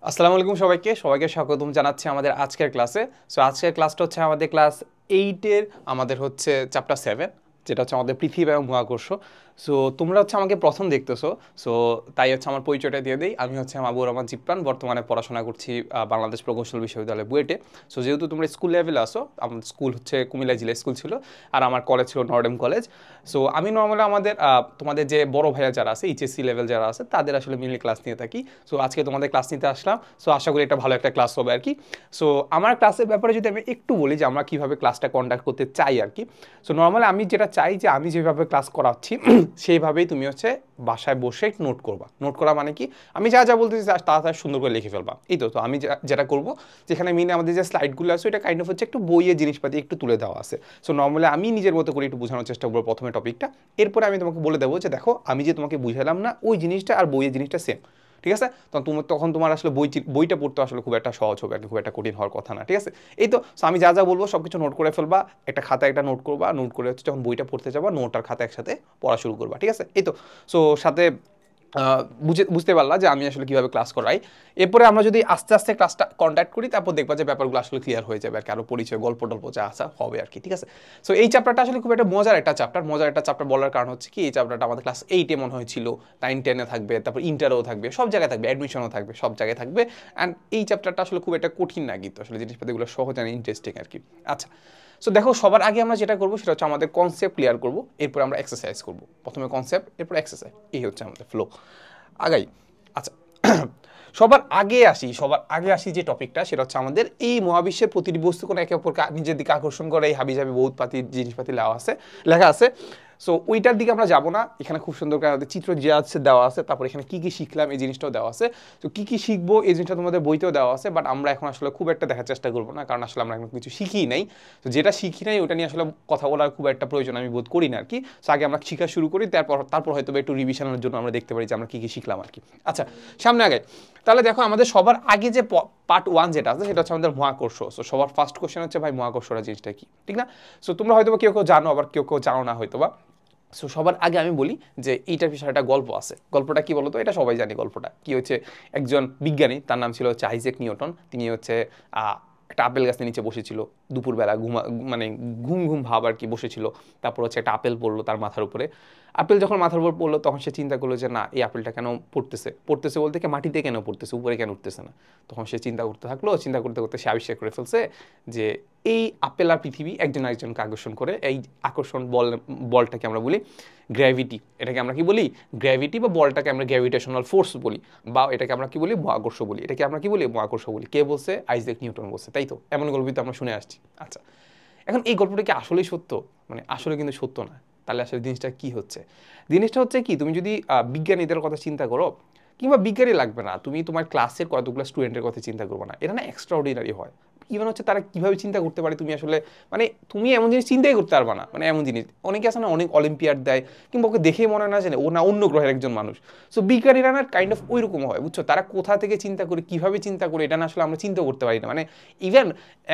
আসসালামু আলাইকুম সবাইকে স্বাগতম জানাচ্ছি আমাদের আজকের ক্লাসে। সো আজকের ক্লাসটা হচ্ছে আমাদের ক্লাস 8-এর আমাদের হচ্ছে চ্যাপ্টার 7, যেটা হচ্ছে আমাদের পৃথিবী এবং মহাকর্ষ। সো তোমরা হচ্ছে আমাকে প্রথম দেখতেছো, সো তাই হচ্ছে আমার পরিচয়টা দিয়ে দিই। আমি হচ্ছে মাহবুবুর রহমান জিপ্রান, বর্তমানে পড়াশোনা করছি বাংলাদেশ প্রকৌশল বিশ্ববিদ্যালয় বুয়েটে। সো যেহেতু তোমরা স্কুল লেভেলে আসো, আমার স্কুল হচ্ছে কুমিল্লা জেলা স্কুল ছিল, আর আমার কলেজ ছিল নর্ডেম কলেজ। সো আমি নর্মালি আমাদের তোমাদের যে বড় ভাইয়া যারা আছে, এইচএসসি লেভেল যারা আছে, তাদের আসলে মিলে ক্লাস নিয়ে থাকি। সো আজকে তোমাদের ক্লাস নিতে আসলাম। সো আশা করি এটা ভালো একটা ক্লাস হবে আর কি। সো আমার ক্লাসের ব্যাপারে যদি আমি একটু বলি যে আমরা কীভাবে ক্লাসটা কন্ডাক্ট করতে চাই আর কি। সো নর্মালি আমি যেটা চাই যে আমি যেভাবে ক্লাস করাচ্ছি সেইভাবেই তুমি হচ্ছে বাসায় বসে নোট করবা। নোট করা মানে কি, আমি যা যা বলতেছি তাড়াতাড়ি সুন্দর করে লিখে ফেলবা। এই তো আমি যেটা করবো, যেখানে মেনে আমাদের যে স্লাইডগুলো আছে ওইটা কাইন্ড অফ হচ্ছে একটু বইয়ের জিনিসপাতি একটু তুলে দেওয়া আছে। সো নর্মালি আমি নিজের মতো করে একটু বোঝানোর চেষ্টা করবো প্রথমে টপিকটা, এরপরে আমি তোমাকে বলে দেবো যে দেখো আমি যে তোমাকে বুঝালাম না ওই জিনিসটা আর বইয়ের জিনিসটা সেম, ঠিক আছে? তখন তোমার আসলে বইটা পড়তে আসলে খুব একটা সহজ হবে আর খুব একটা কঠিন হওয়ার কথা না, ঠিক আছে? এই তো আমি যা যা বলবো সব কিছু নোট করে ফেলবা, একটা খাতা একটা নোট করবা, নোট করে হচ্ছে যখন বইটা পড়তে যাবা নোট আর খাতা একসাথে পড়া শুরু করবা, ঠিক আছে? এই তো সো সাথে বুঝতে পারলা যে আমি আসলে কীভাবে ক্লাস করাই। এরপরে আমরা যদি আস্তে আস্তে ক্লাসটা কন্ডাক্ট করি, তারপর দেখবা যে ব্যাপারগুলো আসলে ক্লিয়ার হয়ে যাবে আর কি, আরও পরিচয় গল্প টল্প যা আসা হবে আর কি, ঠিক আছে? সো এই চ্যাপ্টারটা আসলে খুব একটা মজার একটা চ্যাপ্টার বলার কারণ হচ্ছে কি, এই চ্যাপ্টারটা আমাদের ক্লাস 8-এ মনে হয়েছিল, 9-10-এ থাকবে, তারপর ইন্টারেও থাকবে, সব জায়গায় থাকবে, অ্যাডমিশনও থাকবে, সব জায়গায় থাকবে। অ্যান্ড এই চ্যাপ্টারটা আসলে খুব একটা কঠিন না কিন্তু, আসলে জিনিসপাতিগুলো সহজ আর ইন্টারেস্টিং আর কি। আচ্ছা, সো দেখো সবার আগে আমরা যেটা করবো সেটা হচ্ছে আমাদের কনসেপ্ট ক্লিয়ার করবো, এরপর আমরা এক্সারসাইজ করবো। প্রথমে কনসেপ্ট, এরপর এক্সারসাইজ, এই হচ্ছে আমাদের ফ্লো। আগাই। আচ্ছা, সবার আগে আসি যে টপিকটা, সেটা হচ্ছে আমাদের এই মহাবিশ্বের প্রতিটি বস্তু কোনো একে অপরকে নিজের দিকে আকর্ষণ করে এই হাবিজাবি বহুতপাতি জিনিসপাতি লেখা আছে। সো ওইটার দিকে আমরা যাবো না, এখানে খুব সুন্দর করে আমাদের চিত্র যে আছে দেওয়া আছে, তারপর এখানে কী কী শিখলাম এই জিনিসটাও দেওয়া আছে। তো কী কী শিখবো এই জিনিসটা তোমাদের বইতেও দেওয়া আছে, বাট আমরা এখন আসলে খুব একটা দেখার চেষ্টা করবো না, কারণ আসলে আমরা এখন কিছু শিখি নাই। তো যেটা শিখি নাই ওটা নিয়ে আসলে কথা বলার খুব একটা প্রয়োজন আমি বোধ করি না আর কি। সো আগে আমরা শিখা শুরু করি, তারপর হয়তো একটু রিভিশনের জন্য আমরা দেখতে পারি যে আমরা কী কী শিখলাম আর কি। আচ্ছা, সামনে আগে তাহলে দেখো আমাদের সবার আগে যে পার্ট 1 যেটা আছে সেটা হচ্ছে আমাদের মহাকর্ষ। সো সবার ফার্স্ট কোশ্চেন হচ্ছে ভাই মহাকর্ষটা জিনিসটা কি, ঠিক না? সো তোমরা হয়তো কেউ কেউ জানো, আবার কেউ কেউ জানো না হয়তো বা। সো সবার আগে আমি বলি যে এইটার পিছনে একটা গল্প আছে। গল্পটা কি বলতো, এটা সবাই জানি। গল্পটা কি হচ্ছে, একজন বিজ্ঞানী, তার নাম ছিল হচ্ছে আইজ্যাক নিউটন। তিনি হচ্ছে একটা আপেল গাছের নিচে বসেছিল দুপুরবেলা, মানে ঘুম ঘুম ভাব আর কি বসেছিল। তারপর হচ্ছে একটা আপেল পড়লো তার মাথার উপরে। আপেল যখন মাথার উপর পড়লো তখন সে চিন্তা করলো যে না, এই আপেলটা কেন পড়তেছে বলতে কি মাটিতে কেন পড়তেছে, উপরে কেন উঠতেছে না। তখন সে চিন্তা করতে থাকলো, চিন্তা করতে করতে সে আবিষ্কার করে ফেলছে যে এই আপেল আর পৃথিবী একজন আরেকজনকে আকর্ষণ করে। এই আকর্ষণ বলটাকে আমরা বলি গ্র্যাভিটি। এটাকে আমরা কি বলি, গ্র্যাভিটি, বা বলটাকে আমরা গ্র্যাভিটেশনাল ফোর্স বলি, বা এটাকে আমরা কি বলি, মহাকর্ষ বলি। এটাকে আমরা কি বলি, মহাকর্ষ বলি। কে বলছে, আইজ্যাক নিউটন বলছে, তাই তো? এমন গল্প তো আমরা শুনে আসছি। আচ্ছা, এখন এই গল্পটা কি আসলেই সত্য? মানে আসলে কিন্তু সত্য না। তাহলে আসলে জিনিসটা কি হচ্ছে, জিনিসটা হচ্ছে কি, তুমি যদি বিজ্ঞানীদের কথা চিন্তা করো, কিংবা বিজ্ঞানী লাগবে না, তুমি তোমার ক্লাসের কতগুলো স্টুডেন্টের কথা চিন্তা করবো না, এটা না এক্সট্রা অর্ডিনারি হয়। ইভেন হচ্ছে তারা কীভাবে চিন্তা করতে পারে, তুমি আসলে মানে তুমি এমন জিনিস চিন্তাই করতে পারবা না। মানে এমন জিনিস অনেকে আছে না, অনেক অলিম্পিয়াড দেয়, কিংবা ওকে দেখেই মনে না জানে ও না অন্য গ্রহের একজন মানুষ। সো বিজ্ঞানীরা না কাইন্ড অফ ওই রকম হয়, বুঝছো? তারা কোথা থেকে চিন্তা করে, কীভাবে চিন্তা করে, এটা না আসলে আমরা চিন্তা করতে পারি না। মানে ইভেন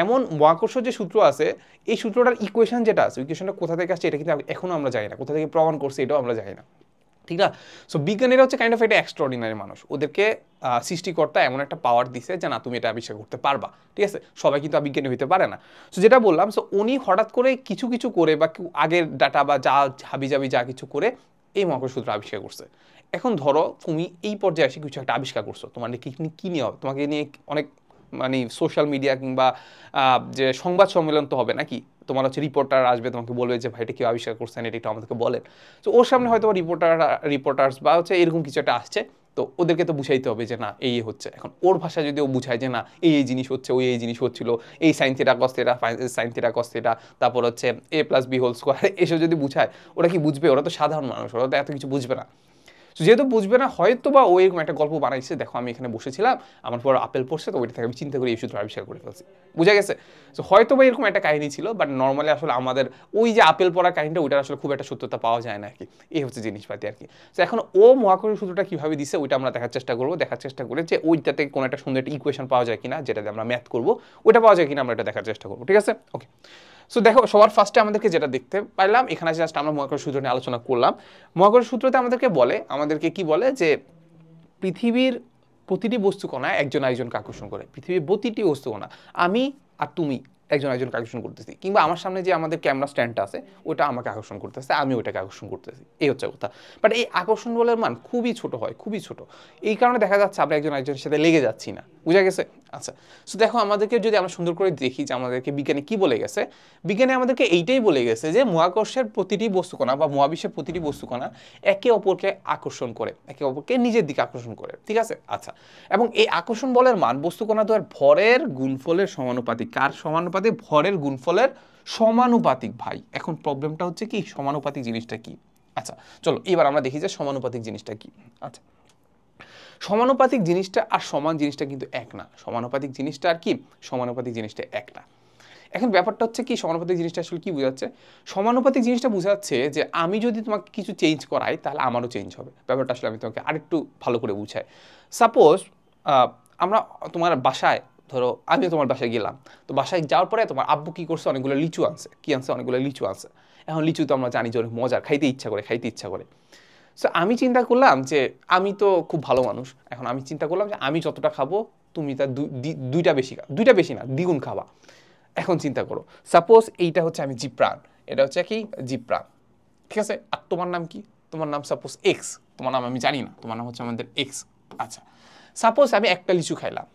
এমন মহাকর্ষ যে সূত্র আছে, এই সূত্রটার ইকুয়েশন যেটা আছে, ইকুয়েশনটা কোথা থেকে আসছে এটা কিন্তু এখনও আমরা জানি না, কোথা থেকে প্রমাণ করছে এটাও আমরা জানি না, ঠিক না? সো বিজ্ঞানীরা হচ্ছে কাইন্ড অফ এটা এক্সট্রাঅর্ডিনারি মানুষ। ওদেরকে সৃষ্টিকর্তা এমন একটা পাওয়ার দিছে যে না, তুমি এটা আবিষ্কার করতে পারবা, ঠিক আছে? সবাই কিন্তু বিজ্ঞানী হইতে পারে না। সো যেটা বললাম, সো উনি হঠাৎ করে কিছু কিছু করে, বা আগের ডাটা বা যা হাবিজাবি যা কিছু করে এই মহাকর্ষ সূত্র আবিষ্কার করছে। এখন ধরো তুমি এই পর্যায়ে এসে কিছু একটা আবিষ্কার করছো, তোমার কী নিয়ে হবে, তোমাকে নিয়ে অনেক মানে সোশ্যাল মিডিয়া কিংবা যে সংবাদ সম্মেলন তো হবে নাকি, তোমার হচ্ছে রিপোর্টার আসবে, তোমাকে বলবে যে ভাই এটা কেউ আবিষ্কার করছেন, এটা একটু আমাদেরকে বলেন। তো ওর সামনে হয়তো রিপোর্টার্স বা হচ্ছে এরকম কিছু একটা আসছে, তো ওদেরকে তো বুঝাইতে হবে যে না এই হচ্ছে। এখন ওর ভাষা যদি ও বুঝায় যে না এই জিনিস হচ্ছে, ওই এই জিনিস হচ্ছিল, এই sine theta cos theta, sine theta cos theta, তারপর হচ্ছে a+b² এসব যদি বুঝায়, ওরা কি বুঝবে? ওরা তো সাধারণ মানুষ, ওরা তো এত কিছু বুঝবে না। যেহেতু বুঝবে না, হয়তো বা ও এরকম একটা গল্প বানাইছে, দেখো আমি এখানে বসেছিলাম, আমার পর আপেল পড়ছে, তো ওইটা থেকে আমি চিন্তা করে এই সূত্র আবিষ্কার করে ফেলছি, বুঝা গেছে? সো হয়তো বা এরকম একটা কাহিনী ছিল, বাট নর্মালি আসলে আমাদের ওই যে আপেল পড়ার কাহিনীটা, ওইটার আসলে খুব একটা সত্যতা পাওয়া যায় না আর কি। এই হচ্ছে জিনিসপাতি আর কি। তো এখন ও মহাকর্ষ সূত্রটা কীভাবে দিছে ওইটা আমরা দেখার চেষ্টা করে যে ওইটাতে কোনো একটা সুন্দর একটা ইকুয়েশন পাওয়া যায় কিনা, যেটাতে আমরা ম্যাথ করবো, ওইটা পাওয়া যায় কিনা আমরা এটা দেখার চেষ্টা করবো, ঠিক আছে? ওকে, সো দেখো সবার ফার্স্টে আমাদেরকে যেটা দেখতে পাইলাম, এখানে জাস্ট আমরা মহাকর্ষ সূত্র নিয়ে আলোচনা করলাম। মহাকর্ষ সূত্রতে আমাদেরকে কি বলে যে পৃথিবীর প্রতিটি বস্তু কণা একজন আরেকজনকে আকর্ষণ করে, পৃথিবীর প্রতিটি বস্তু কণা, আমি আর তুমি একজন আরেকজনকে আকর্ষণ করতেছি, কিংবা আমার সামনে যে আমাদের ক্যামেরা স্ট্যান্ডটা আছে ওটা আমাকে আকর্ষণ করতেছে, আমি ওটাকে আকর্ষণ করতেছি, এই হচ্ছে কথা। বাট এই আকর্ষণ বলের মান খুবই ছোট হয়, খুবই ছোট। এই কারণে দেখা যাচ্ছে আমরা একজন আরেকজনের সাথে লেগে যাচ্ছি না, বুঝা গেছে? আচ্ছা, সো দেখো আমাদেরকে যদি আমরা সুন্দর করে দেখি যে আমাদেরকে বিজ্ঞানী কি বলে গেছে, বিজ্ঞানী আমাদেরকে এইটাই বলে গেছে যে মহাকর্ষের প্রতিটি বস্তুকণা বা মহাবিশ্বের প্রতিটি বস্তুকণা একে অপরকে আকর্ষণ করে, একে অপরকে নিজের দিকে আকর্ষণ করে, ঠিক আছে? আচ্ছা, এবং এই আকর্ষণ বলের মান বস্তুকণা দ্বয়ের ভরের গুণফলের সমানুপাতিক। কার সমানুপাতিক? ভরের গুণফলের সমানুপাতিক ভাই। এখন প্রবলেমটা হচ্ছে কি সমানুপাতিক জিনিসটা কি? আচ্ছা চলো এবার আমরা দেখি যে সমানুপাতিক জিনিসটা কি। আচ্ছা, সমানুপাতিক জিনিসটা আর সমান জিনিসটা কিন্তু এক না। সমানুপাতিক জিনিসটা আর কি সমানুপাতিক জিনিসটা এক না। এখন ব্যাপারটা হচ্ছে কি সমানুপাতিক জিনিসটা আসলে কি বোঝাচ্ছে? সমানুপাতিক জিনিসটা বোঝাচ্ছে যে আমি যদি তোমাকে কিছু চেঞ্জ করাই তাহলে আমারও চেঞ্জ হবে। ব্যাপারটা আসলে আমি তোমাকে আরেকটু ভালো করে বুঝাই। সাপোজ আমরা তোমার বাসায়, ধরো আমিও তোমার বাসায় গেলাম, তো বাসায় যাওয়ার পরে তোমার আব্বু কি করছে, অনেকগুলো লিচু আনছে। কি আনছে? অনেকগুলো লিচু আনছে। এখন লিচু তো আমরা জানি যে অনেক মজার, খাইতে ইচ্ছা করে, খাইতে ইচ্ছা করে। সো আমি চিন্তা করলাম যে আমি তো খুব ভালো মানুষ, এখন আমি চিন্তা করলাম যে আমি যতটা খাবো তুমি তার দুইটা বেশি, দুইটা বেশি না দ্বিগুণ খাবা। এখন চিন্তা করো, সাপোজ এইটা হচ্ছে আমি জিপ্রাণ, এটা হচ্ছে কি জিপ্রাণ, ঠিক আছে? আর তোমার নাম কি? তোমার নাম সাপোজ এক্স, তোমার নাম আমি জানি না, তোমার নাম হচ্ছে আমাদের এক্স। আচ্ছা, সাপোজ আমি একটা লিচু খাইলাম,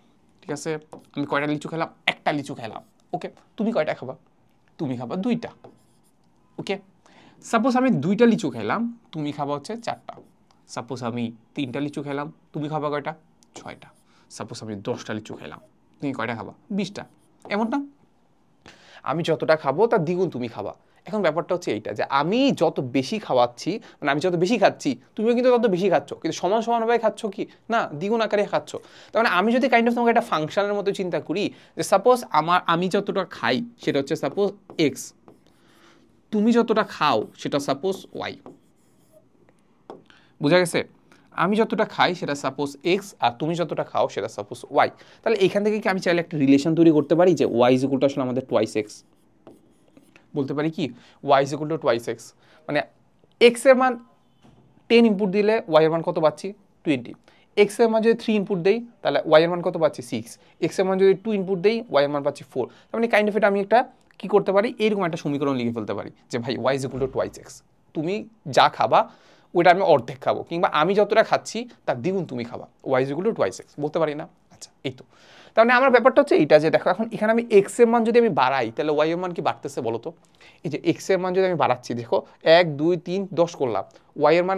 ঠিক আছে? আমি কয়টা লিচু খেলাম? একটা লিচু খেলাম, ওকে। তুমি কয়টা খাবা? তুমি খাবা দুইটা, ওকে। সাপোজ আমি দুইটা লিচু খেলাম, তুমি খাবা হচ্ছে চারটা। সাপোজ আমি তিনটা লিচু খেলাম, তুমি খাবা কয়টা? ছয়টা। সাপোজ আমি 10টা লিচু খেলাম, তুমি কয়টা খাবা? 20টা। এমন না? আমি যতটা খাবো তার দ্বিগুণ তুমি খাবা। এখন ব্যাপারটা হচ্ছে এইটা যে আমি যত বেশি খাওয়াচ্ছি, মানে আমি যত বেশি খাচ্ছি তুমিও কিন্তু তত বেশি খাচ্ছ, কিন্তু সমান সমানভাবে খাচ্ছ কি না, দ্বিগুণ আকারে খাচ্ছ। তার মানে আমি যদি কাইন্ড অফ তোমাকে একটা ফাংশনের মতো চিন্তা করি যে সাপোজ আমি যতটা খাই সেটা হচ্ছে সাপোজ এক্স, তুমি যতটা খাও সেটা সাপোজ ওয়াই। বুঝা গেছে? আমি যতটা খাই সেটা সাপোজ এক্স, আর তুমি যতটা খাও সেটা সাপোজ ওয়াই। তাহলে এখান থেকে কি আমি চাইলে একটা রিলেশন তৈরি করতে পারি যে ওয়াই ইজ ইকুয়াল টু আসলে আমাদের টোয়াইস এক্স। বলতে পারি কি y is equal to twice x, মানে এক্স এর মান 10 ইনপুট দিলে ওয়াই এর মান কত পাচ্ছি? 20। এক্স এর মান যদি 3 ইনপুট দেই তাহলে ওয়াই এর মান কত পাচ্ছি? 6। এক্স এর মান যদি 2 ইনপুট দেই ওয়াই এর মান পাচ্ছি 4। তার মানে কাইন্ড অফ এটা আমি একটা কি করতে পারি, এরকম একটা সমীকরণ লিখে ফেলতে পারি যে ভাই y is equal to twice x. তুমি যা খাবা ওইটা আমি অর্ধেক খাবো, কিংবা আমি যতটা খাচ্ছি তার দ্বিগুণ তুমি খাবা, y is equal to twice x. বলতে পারি না? আচ্ছা, এই তো। তার মানে আমার ব্যাপারটা হচ্ছে এইটা যে দেখো এখন এখানে আমি এক্স এর মান যদি আমি বাড়াই তাহলে ওয়াই এর মান কি বাড়তেছে বলো তো? এই যে এক্স এর মান যদি আমি বাড়াচ্ছি, দেখো 1 2 3 10 করলাম, ওয়াই এর মান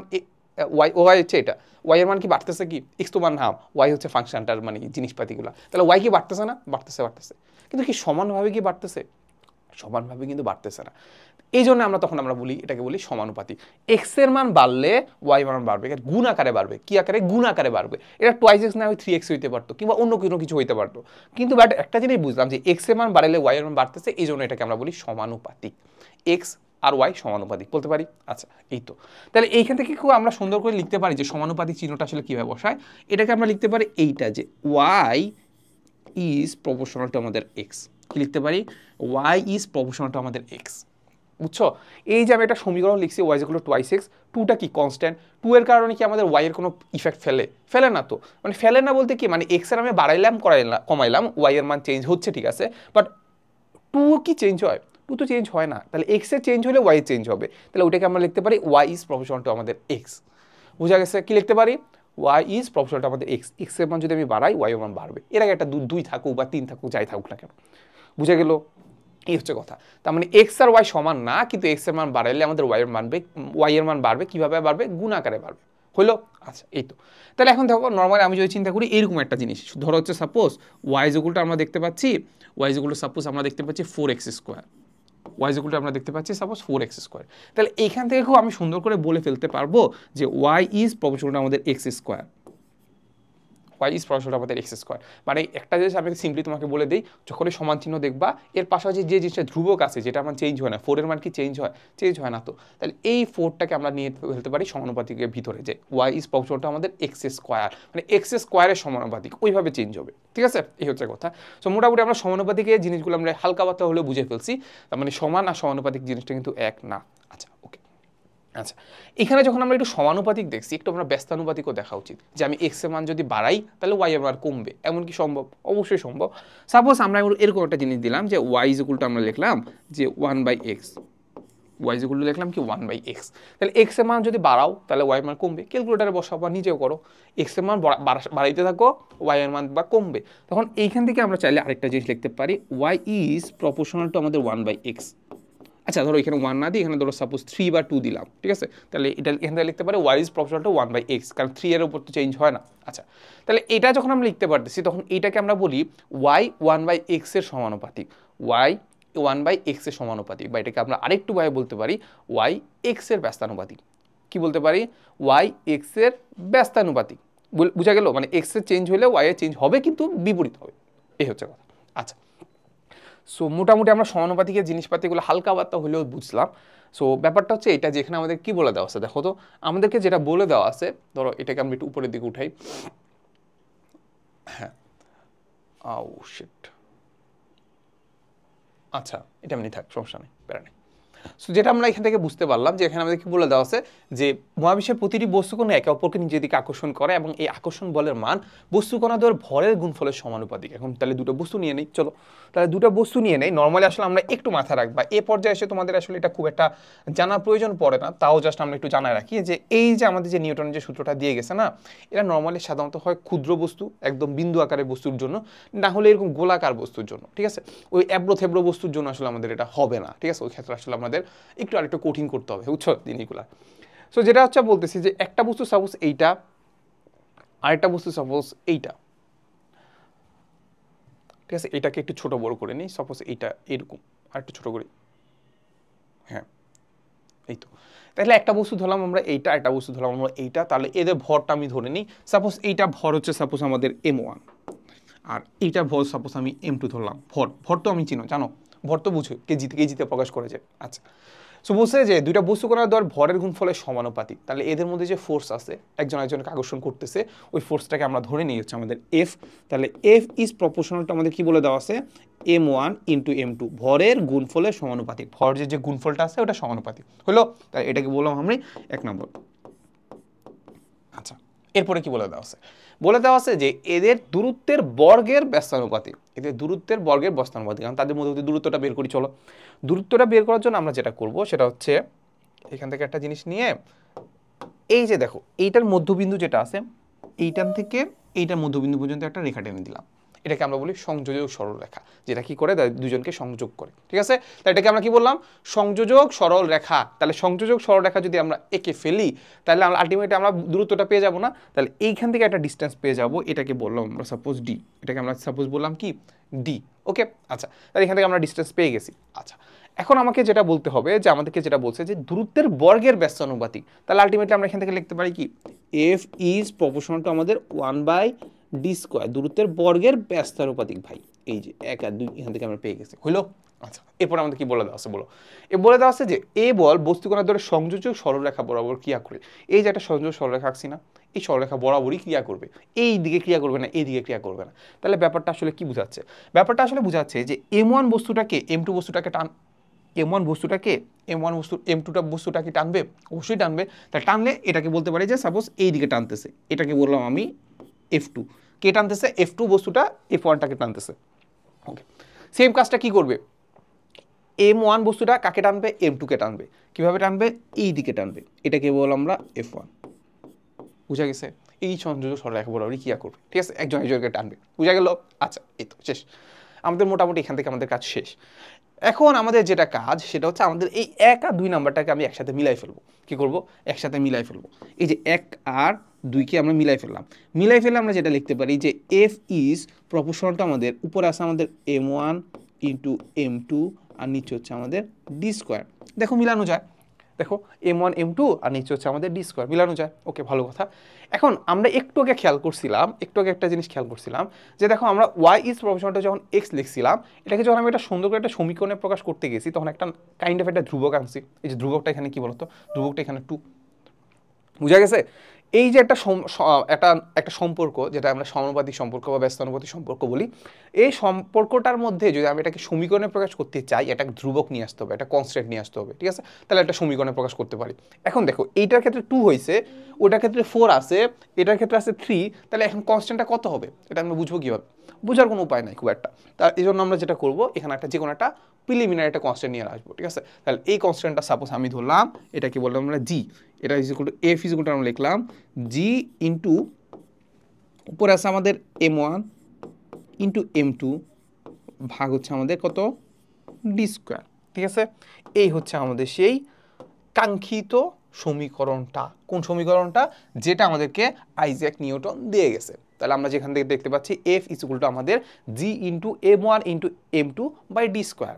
ওয়াই হচ্ছে এটা, ওয়াই এর মান কি বাড়তেছে? কি এক্স তোমার নাম, ওয়াই হচ্ছে ফাংশনটার মানে জিনিসপাতিগুলো, তাহলে ওয়াই কি বাড়তেছে না? বাড়তেছে, বাড়তেছে। কিন্তু কি সমানভাবে কি বাড়তেছে? সমানভাবে কিন্তু বাড়তেছে না। এই জন্য আমরা বলি এটাকে বলি সমানুপাতিক। এক্স এর মান বাড়লে ওয়াই মান বাড়বে, গুণ আকারে বাড়বে। কি আকারে? গুণ আকারে বাড়বে। এটা টোয়াইস এক্স না হয় 3x হইতে পারতো, কিংবা অন্য কোনো কিছু হইতে পারতো। কিন্তু বাট একটা জিনিস বুঝলাম যে এক্স এর মান বাড়লে ওয়াই এর মান বাড়তেছে, এই জন্য এটাকে আমরা বলি সমানুপাতিক। এক্স আর ওয়াই সমানুপাতিক বলতে পারি। আচ্ছা, এই তো। তাহলে এইখান থেকে খুব আমরা সুন্দর করে লিখতে পারি যে সমানুপাতিক চিহ্নটা আসলে কিভাবে বসায়। এটাকে আমরা লিখতে পারি এইটা যে ওয়াই ইজ প্রপোর্শনাল টু আমাদের এক্স। কি লিখতে পারি? ওয়াই ইজ প্রপোর্শনাল টু আমাদের এক্স। বুঝছো? এই যে আমি একটা সমীকরণ লিখছি y equal to twice x, টুটা কি কনস্ট্যান্ট, টু এর কারণে কি আমাদের ওয়াই এর কোনো ইফেক্ট ফেলে না তো? মানে ফেলে না বলতে কি, মানে এক্স এর আমি বাড়াইলাম কমাইলাম, ওয়াই এর মান চেঞ্জ হচ্ছে, ঠিক আছে, বাট টু কি চেঞ্জ হয়? টু তো চেঞ্জ হয় না। তাহলে এক্স এর চেঞ্জ হলে ওয়াই চেঞ্জ হবে, তাহলে ওটাকে আমরা লিখতে পারি ওয়াই ইজ প্রপোর্শনাল টু আমাদের এক্স। বুঝা গেছে? কি লিখতে পারি? ওয়াই ইজ প্রপোর্শনাল টু আমাদের এক্স। এক্স এর মান যদি আমি বাড়াই ওয়াই এর মান বাড়বে। এর আগে একটা দুই থাকুক বা 3 থাকুক, যাই থাকুক না কেন। বুঝা গেল? এই হচ্ছে কথা। তার মানে এক্স আর ওয়াই সমান না, কিন্তু এক্স এর মান বাড়াইলে আমাদের ওয়াই এর মান বাড়বে। কিভাবে বাড়বে? গুণ আকারে বাড়বে। হলো? আচ্ছা, এই তো। তাহলে এখন দেখো নর্মালি আমি যদি চিন্তা করি এরকম একটা জিনিস, ধরো হচ্ছে suppose y is equal to আমরা দেখতে পাচ্ছি, y is equal to suppose আমরা দেখতে পাচ্ছি 4x square. Y is equal to আমরা দেখতে পাচ্ছি সাপোজ 4x স্কোয়ার। তাহলে এইখান থেকে খুব আমি সুন্দর করে বলে ফেলতে পারবো যে ওয়াই ইজ প্রপোর্শনাল টু আমাদের x square. Y is proportional to আমাদের এক্স স্কোয়ার। মানে একটা জিনিস আমি সিম্পলি তোমাকে বলে দিই, যখনই সমান চিহ্ন দেখবা এর পাশাপাশি যে জিনিসটা ধ্রুবক আছে, যেটা আমার চেঞ্জ হয় না, 4 এর মান কি চেঞ্জ হয়? চেঞ্জ হয় না তো। তাহলে এই 4টাকে আমরা নিয়ে ফেলতে পারি সমানুপাতিকের ভিতরে, যে ওয়াই ইজ প্রপোর্শনাল টু আমাদের এক্স স্কোয়ার, মানে এক্স স্কোয়ারের সমানুপাতিক, ওইভাবে চেঞ্জ হবে। ঠিক আছে? এই হচ্ছে কথা। সো মোটামুটি আমরা সমানুপাতিকের জিনিসগুলো আমরা হালকা পাতলা হলে বুঝে ফেলছি। তার মানে সমান আর সমানুপাতিক জিনিসটা কিন্তু এক না। আচ্ছা, ওকে। আচ্ছা, এখানে যখন আমরা একটু সমানুপাতিক দেখছি, একটু আমরা ব্যস্তানুপাতিকও দেখা উচিত, যে আমি এক্স এর মান যদি বাড়াই তাহলে ওয়াই এর মান কমবে, এমন কি সম্ভব? অবশ্যই সম্ভব। সাপোজ আমরা এরকম একটা জিনিস দিলাম যে ওয়াই ইজ ইকুয়াল টু, আমরা লিখলাম যে 1/x, Y is equal two লিখলাম কি 1/x, তাহলে এক্স এর মান যদি বাড়াও তাহলে ওয়াই এর মান কমবে। ক্যালকুলেটারে বসাও বা নিজেও করো, এক্স এর মান বাড়াইতে থাকো, ওয়াই এর মান বা কমবে। তখন এইখান থেকে আমরা চাইলে আরেকটা জিনিস লিখতে পারি, ওয়াই ইজ প্রপোর্শনাল টু আমাদের 1/x। আচ্ছা, ধরো এখানে 1 না দিই, এখানে ধরো সাপোজ 3 বা 2 দিলাম, ঠিক আছে? তাহলে এটা এখান থেকে লিখতে পারি y is proportional two 1/x, কারণ 3 এর উপর তো চেঞ্জ হয় না। আচ্ছা, তাহলে এটা যখন আমরা লিখতে পারতেছি তখন এইটাকে আমরা বলি ওয়াই 1/x এর সমানুপাতিক, ওয়াই 1/x এর সমানুপাতিক, বা এটাকে আমরা আরেকটু ভাবে বলতে পারি ওয়াই x এর ব্যস্তানুপাতিক। কি বলতে পারি? ওয়াই x এর ব্যস্তানুপাতিক। বুঝা গেল? মানে x এর চেঞ্জ হলে ওয়াই এর চেঞ্জ হবে, কিন্তু বিপরীত হবে। এই হচ্ছে কথা। আচ্ছা, সো মোটামুটি আমরা সমানুপাতিকের জিনিসপাতিগুলো হালকা বার্তা হলেও বুঝলাম। সো ব্যাপারটা হচ্ছে এটা, যেখানে আমাদের কি বলে দেওয়া আছে, দেখো তো আমাদেরকে যেটা বলে দেওয়া আছে, ধরো এটাকে আমি একটু উপরের দিকে উঠাই। হ্যাঁ, শিট। আচ্ছা, এটা এমনি থাক, সমস্যা নেই, প্যারা নেই। সো যেটা আমরা এখান থেকে বুঝতে পারলাম যে এখানে আমাদের কি বলে দেওয়া আছে যে মহাবিশ্বের প্রতিটি বস্তুকণা একে অপরকে নিজের দিকে আকর্ষণ করে, এবং এই আকর্ষণ বলের মান বস্তুকণাদের ভরের গুণফলের সমানুপাতিক। এখন তাহলে দুটো বস্তু নিয়ে নেই, চলো তাহলে দুটো বস্তু নিয়ে নেই। নর্মালি আসলে আমরা একটু মাথায় রাখবা, এ পর্যায়ে এসে তোমাদের আসলে এটা খুব একটা জানার প্রয়োজন পড়ে না, তাও জাস্ট আমরা একটু জানায় রাখি যে এই যে আমাদের যে নিউটনের যে সূত্রটা দিয়ে গেছে না, এটা নর্মালি সাধারণত হয় ক্ষুদ্র বস্তু, একদম বিন্দু আকারের বস্তুর জন্য, না হলে এরকম গোলাকার বস্তুর জন্য, ঠিক আছে? ওই এবড়ো থেবড়ো বস্তুর জন্য আসলে আমাদের এটা হবে না, ঠিক আছে? ওই ক্ষেত্রে আসলে আমাদের একটু আরেকটু কঠিন করতে হবে, বুঝছো জিনিসগুলা। সো যেটা হচ্ছে বলতেছি যে একটা বস্তু সাপোজ এইটা, আরেকটা বস্তু সাপোজ এইটা, ঠিক আছে? এটাকে একটু ছোট বড় করে নিই, সাপোজ এইটা এরকম, আরেকটু ছোট করি, হ্যাঁ এই তো। তাহলে একটা বস্তু ধরলাম আমরা এইটা, একটা বস্তু ধরলাম আমরা এইটা, তাহলে এদের ভরটা আমি ধরে নিই। সাপোজ এইটা ভর হচ্ছে সাপোজ আমাদের m1, আর এইটার ভর সাপোজ আমি m2 ধরলাম। ভর তো আমি চিনো, জানো, ভর তো বুঝো, কেজিতে প্রকাশ করে যে। আচ্ছা, সো বলছে যে দুইটা বস্তু কণার দর ভরের গুণফলের সমানুপাতিক, তাহলে এদের মধ্যে যে ফোর্স আছে, একজন একজনকে আকর্ষণ করতেছে, ওই ফোর্সটাকে আমরা ধরে নিই হচ্ছে আমাদের এফ। তাহলে এফ ইজ প্রপোর্শনাল টু আমাদের কি বলে দেওয়া আছে, m1 ইন্টু m2, ভরের গুণফলের সমানুপাতিক। ভর যে গুণফলটা আছে ওটা সমানুপাতিক হলো, তাহলে এটাকে বললাম আমি 1 নম্বর। আচ্ছা, এরপরে কি বলে দেওয়া আছে? বলে দেওয়া আছে যে এদের দূরত্বের বর্গের ব্যস্তানুপাতিক, এদের দূরত্বের বর্গের ব্যস্তানুপাতিক। কারণ তাদের মধ্যে দূরত্বটা বের করি, চলো। দূরত্বটা বের করার জন্য আমরা যেটা করব সেটা হচ্ছে এখান থেকে একটা জিনিস নিয়ে, এই যে দেখো এইটার মধ্যবিন্দু যেটা আছে, এইটার থেকে এইটার মধ্যবিন্দু পর্যন্ত একটা রেখা টেনে দিলাম। এটাকে আমরা বলি সংযোজক সরলরেখা, যেটা কি করে দুজনকে সংযোগ করে, ঠিক আছে? তাহলে এটাকে আমরা কি বললাম, সংযোজক সরল রেখা। তাহলে সংযোজক সরল রেখা যদি আমরা একে ফেলি তাহলে আমরা আলটিমেটলি আমরা দূরত্বটা পেয়ে যাব না, তাহলে এইখান থেকে একটা ডিস্টেন্স পেয়ে যাব, এটাকে বললাম আমরা সাপোজ ডি, এটাকে আমরা সাপোজ বললাম কি ডি। ওকে, আচ্ছা, তাহলে এখান থেকে আমরা ডিস্টেন্স পেয়ে গেছি। আচ্ছা, এখন আমাকে যেটা বলতে হবে যে আমাদেরকে যেটা বলছে যে দূরত্বের বর্গের ব্যস্তানুপাতিক, তাহলে আলটিমেটলি আমরা এখান থেকে লিখতে পারি কি, এফ ইজ প্রপোর্শনাল টু আমাদের 1/d², দূরত্বের বর্গের ব্যস্তানুপাতিক ভাই। এই যে 1 আর 2 এখান থেকে আমরা পেয়ে গেছি, হইলো? আচ্ছা, এরপর আমাদের কি বলে দেওয়া আছে বলো? বলে দেওয়া আছে যে এ বল বস্তুকণার ধরে সংযোজক সরলরেখা বরাবর ক্রিয়া করে। এই যে একটা সংযোজক সরলরেখা আঁকছি না, এই সরলরেখা বরাবরই ক্রিয়া করবে, এই দিকে ক্রিয়া করবে না, এই দিকে ক্রিয়া করবে না। তাহলে ব্যাপারটা আসলে কি বোঝাচ্ছে? ব্যাপারটা আসলে বোঝাচ্ছে যে m1 বস্তুটাকে m2 বস্তুটাকে m1 বস্তুটাকে m2 বস্তুটাকে টানবে, অবশ্যই টানবে। তাহলে টানলে এটাকে বলতে পারি যে সাপোজ এই দিকে টানতেছে, এটাকে বললাম আমি f2। কে টানতেছে? f2 বস্তুটা f1টাকে টানতেছে। ওকে, সেম কাজটা কি করবে, m1 বস্তুটা কাকে টানবে? m2 কে টানবে। কিভাবে টানবে? এই দিকে টানবে, এটাকে বললাম আমরা f1। বুঝা গেছে? এই সংযোজক সরলরেখা বরাবরই ক্রিয়া করবে, ঠিক আছে? একজন একজনকে টানবে, বুঝা গেল? আচ্ছা, এই তো শেষ আমাদের, মোটামুটি এখান থেকে আমাদের কাজ শেষ। এখন আমাদের যেটা কাজ সেটা হচ্ছে আমাদের এই 1 আর 2 নাম্বারটাকে আমি একসাথে মিলাই ফেলবো। কি করব? একসাথে মিলাই ফেলবো। এই যে 1 আর 2কে আমরা মিলাই ফেললাম। মিলাই ফেললে আমরা যেটা লিখতে পারি যে এফ ইজ প্রপোর্শনাল টু আমাদের উপরে আছে আমাদের m1 ইন্টু m2, আর নিচে হচ্ছে আমাদের d²। দেখো মিলানো যায়, দেখো m1 m2 আর নিচে হচ্ছে আমাদের d² মিলানো যায়। ওকে, ভালো কথা। এখন আমরা একটু আগে একটা জিনিস খেয়াল করছিলাম যে দেখো আমরা y ইজ প্রপোর্শনাল যখন x লিখছিলাম, এটাকে যখন আমি একটা সুন্দর করে একটা সমীকরণে প্রকাশ করতে গেছি তখন একটা কাইন্ড অফ একটা ধ্রুবক আনছি। এই যে ধ্রুবকটা এখানে কি বলতো, ধ্রুবকটা এখানে 2, বুঝা গেছে? এই যে একটা একটা সম্পর্ক যেটা আমরা সমানুপাতিক সম্পর্ক বা ব্যস্তানুপাতিক সম্পর্ক বলি, এই সম্পর্কটার মধ্যে যদি আমি এটাকে সমীকরণে প্রকাশ করতে চাই, একটা ধ্রুবক নিয়ে আসতে হবে, একটা কনস্ট্যান্ট নিয়ে আসতে হবে, ঠিক আছে? তাহলে একটা সমীকরণে প্রকাশ করতে পারি। এখন দেখো এইটার ক্ষেত্রে 2 হয়েছে, ওটার ক্ষেত্রে 4 আছে, এটার ক্ষেত্রে আছে 3, তাহলে এখন কনস্ট্যান্টটা কত হবে এটা আমরা বুঝবো কীভাবে? বোঝার কোনো উপায় নাই খুব একটা। তার এই জন্য আমরা যেটা করবো, এখানে একটা যে কোনো একটা প্রিলিমিনারি একটা কনস্ট্যান্ট নিয়ে আসবো, ঠিক আছে? তাহলে এই কনস্ট্যান্টটা সাপোজ আমি ধরলাম, এটা কি বললাম আমরা জি, এটা is equal two F is equal to আমরা লিখলাম জি ইন্টু উপরে আছে আমাদের m1 ইন্টু m2 ভাগ হচ্ছে আমাদের কত ডি স্কোয়ার, ঠিক আছে? এই হচ্ছে আমাদের সেই কাঙ্ক্ষিত সমীকরণটা। কোন সমীকরণটা? যেটা আমাদেরকে আইজ্যাক নিউটন দিয়ে গেছে। তাহলে আমরা যেখান থেকে দেখতে পাচ্ছি এফ ইজ ইকুয়াল টু আমাদের G into m1 into m2 by D square.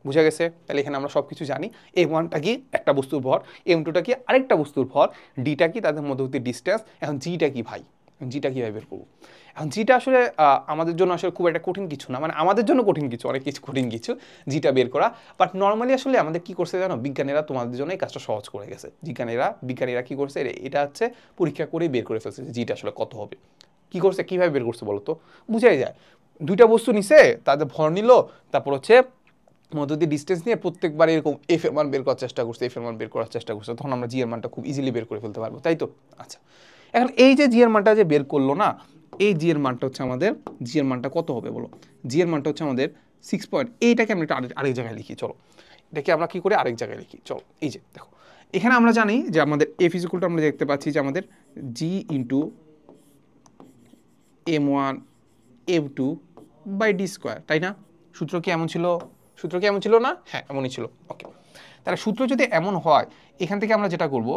বুঝা গেছে? তাহলে এখানে আমরা সব কিছু জানি। m1টা কি একটা বস্তুর ভর, m2টা কি আরেকটা বস্তুর ভর, ডিটা কি তাদের মধ্যবর্তী ডিস্টেন্স। এখন জিটা কি ভাই? জিটা কীভাবে বের করবো? এখন জিটা আসলে আমাদের জন্য আসলে খুব একটা কঠিন কিছু না, মানে আমাদের জন্য কঠিন কিছু, অনেক কিছু কঠিন কিছু জিটা বের করা। বাট নর্মালি আসলে আমাদের কি করছে জানো, বিজ্ঞানীরা তোমাদের জন্য এই কাজটা সহজ করে গেছে। বিজ্ঞানীরা কি করছে, এটা হচ্ছে পরীক্ষা করে বের করে ফেলছে জিটা আসলে কত হবে। কি করছে, কিভাবে বের করছে বলো তো? বুঝাই যায়, দুইটা বস্তু নিছে, তাদের ভর নিল, তারপর হচ্ছে মধ্যে ডিস্টেন্স নিয়ে প্রত্যেকবার এরকম এফ এর মান বের করার চেষ্টা করছে, তখন আমরা জি এর মানটা খুব ইজিলি বের করে ফেলতে পারবো, তাই তো? আচ্ছা, এখন এই যে জি এর মানটা যে বের করলো না, এই জি এর মানটা হচ্ছে আমাদের, জি এর মানটা কত হবে বলো? জি এর মানটা হচ্ছে আমাদের 6 পয়েন্ট। এইটাকে আমরা একটু আরেক জায়গায় লিখি, চলো এটাকে আমরা কি করে আরেক জায়গায় লিখি, চলো। এই যে দেখো, এখানে আমরা জানি যে আমাদের এফ ইজ ইকুয়াল টু আমরা দেখতে পাচ্ছি যে আমাদের G into m1 m2 by D square, তাই না? সূত্র কি এমন ছিল না? হ্যাঁ, এমনই ছিল। ওকে, তাহলে সূত্র যদি এমন হয়, এখান থেকে আমরা যেটা করব,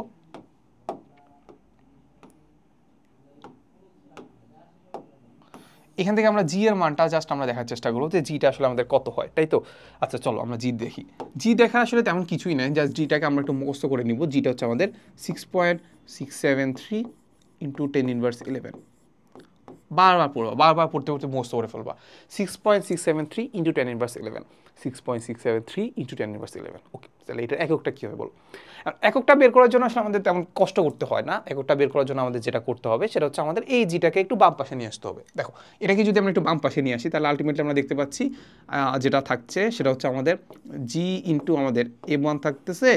এখান থেকে আমরা জি এর মানটা জাস্ট আমরা দেখার চেষ্টা করবো যে জিটা আসলে আমাদের কত হয়, তাই তো? আচ্ছা চলো আমরা জি দেখি। জি দেখা আসলে তেমন কিছুই নাই, জাস্ট জিটাকে আমরা একটু মুখস্থ করে নিব। জিটা হচ্ছে আমাদের 6.673 ইন্টু 10⁻11। বারবার পড়তে মুখস্থ করে ফেলবা। 6.673 ইন্টু 10⁻11, 6.673 ইন্টু 10⁻11। ওকে, তাহলে এটার এককটা কী হবে বলো? এককটা বের করার জন্য আসলে আমাদের তেমন কষ্ট করতে হয় না। এককটা বের করার জন্য আমাদের যেটা করতে হবে সেটা হচ্ছে আমাদের এই জিটাকে একটু বাম পাশে নিয়ে আসতে হবে। দেখো, এটাকে যদি আমরা একটু বাম পাশে নিয়ে আসি, তাহলে আলটিমেটলি আমরা দেখতে পাচ্ছি যেটা থাকছে সেটা হচ্ছে আমাদের জি ইন্টু আমাদের m1 থাকতেছে,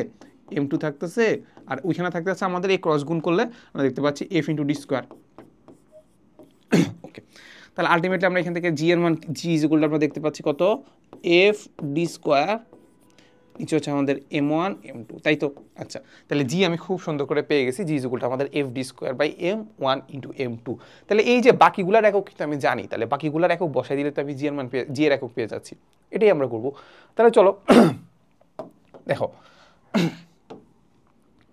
m2 থাকতেছে, আর ওইখানে থাকতেছে আমাদের এই ক্রস গুণ করলে আমরা দেখতে পাচ্ছি এফ ইন্টু ডি স্কোয়ার। ওকে, তাহলে আলটিমেটলি আমরা এখান থেকে জি এর মান, জি ইজ ইকুয়াল টু আমরা দেখতে পাচ্ছি কত, এফ ডি স্কোয়ার, নিচে হচ্ছে আমাদের m1 m2, তাই তো? আচ্ছা, তাহলে জি আমি খুব সুন্দর করে পেয়ে গেছি, জি ইজ ইকুয়াল টু আমাদের F d square by m1 into m2। তাহলে এই যে বাকিগুলার একক কিন্তু আমি জানি, তাহলে বাকিগুলার একক বসাই দিলে তো আমি জি এর মান জি এর একক পেয়ে যাচ্ছি। এটাই আমরা করব। তাহলে চলো দেখো,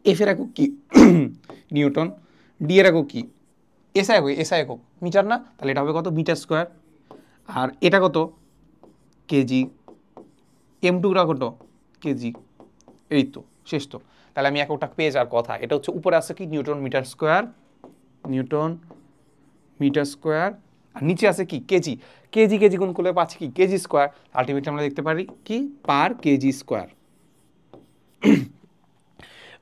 এফ এর একক কি? নিউটন। ডি এর একক কি? এসআই একক মিটার না? তাহলে এটা হবে কত? Metre square. আর এটা কত? কেজি। m2টা কত? কেজি। এই তো, শেষ তো। তাহলে আমি এককটা পেয়ে যাওয়ার কথা। এটা হচ্ছে উপরে আছে কি নিউটন মিটার স্কোয়ার, আর নিচে আছে কি কেজি। কেজি গুণ করলে পাচ্ছি কি কেজি স্কোয়ার। আলটিমেটলি আমরা দেখতে পারি কি per KG square.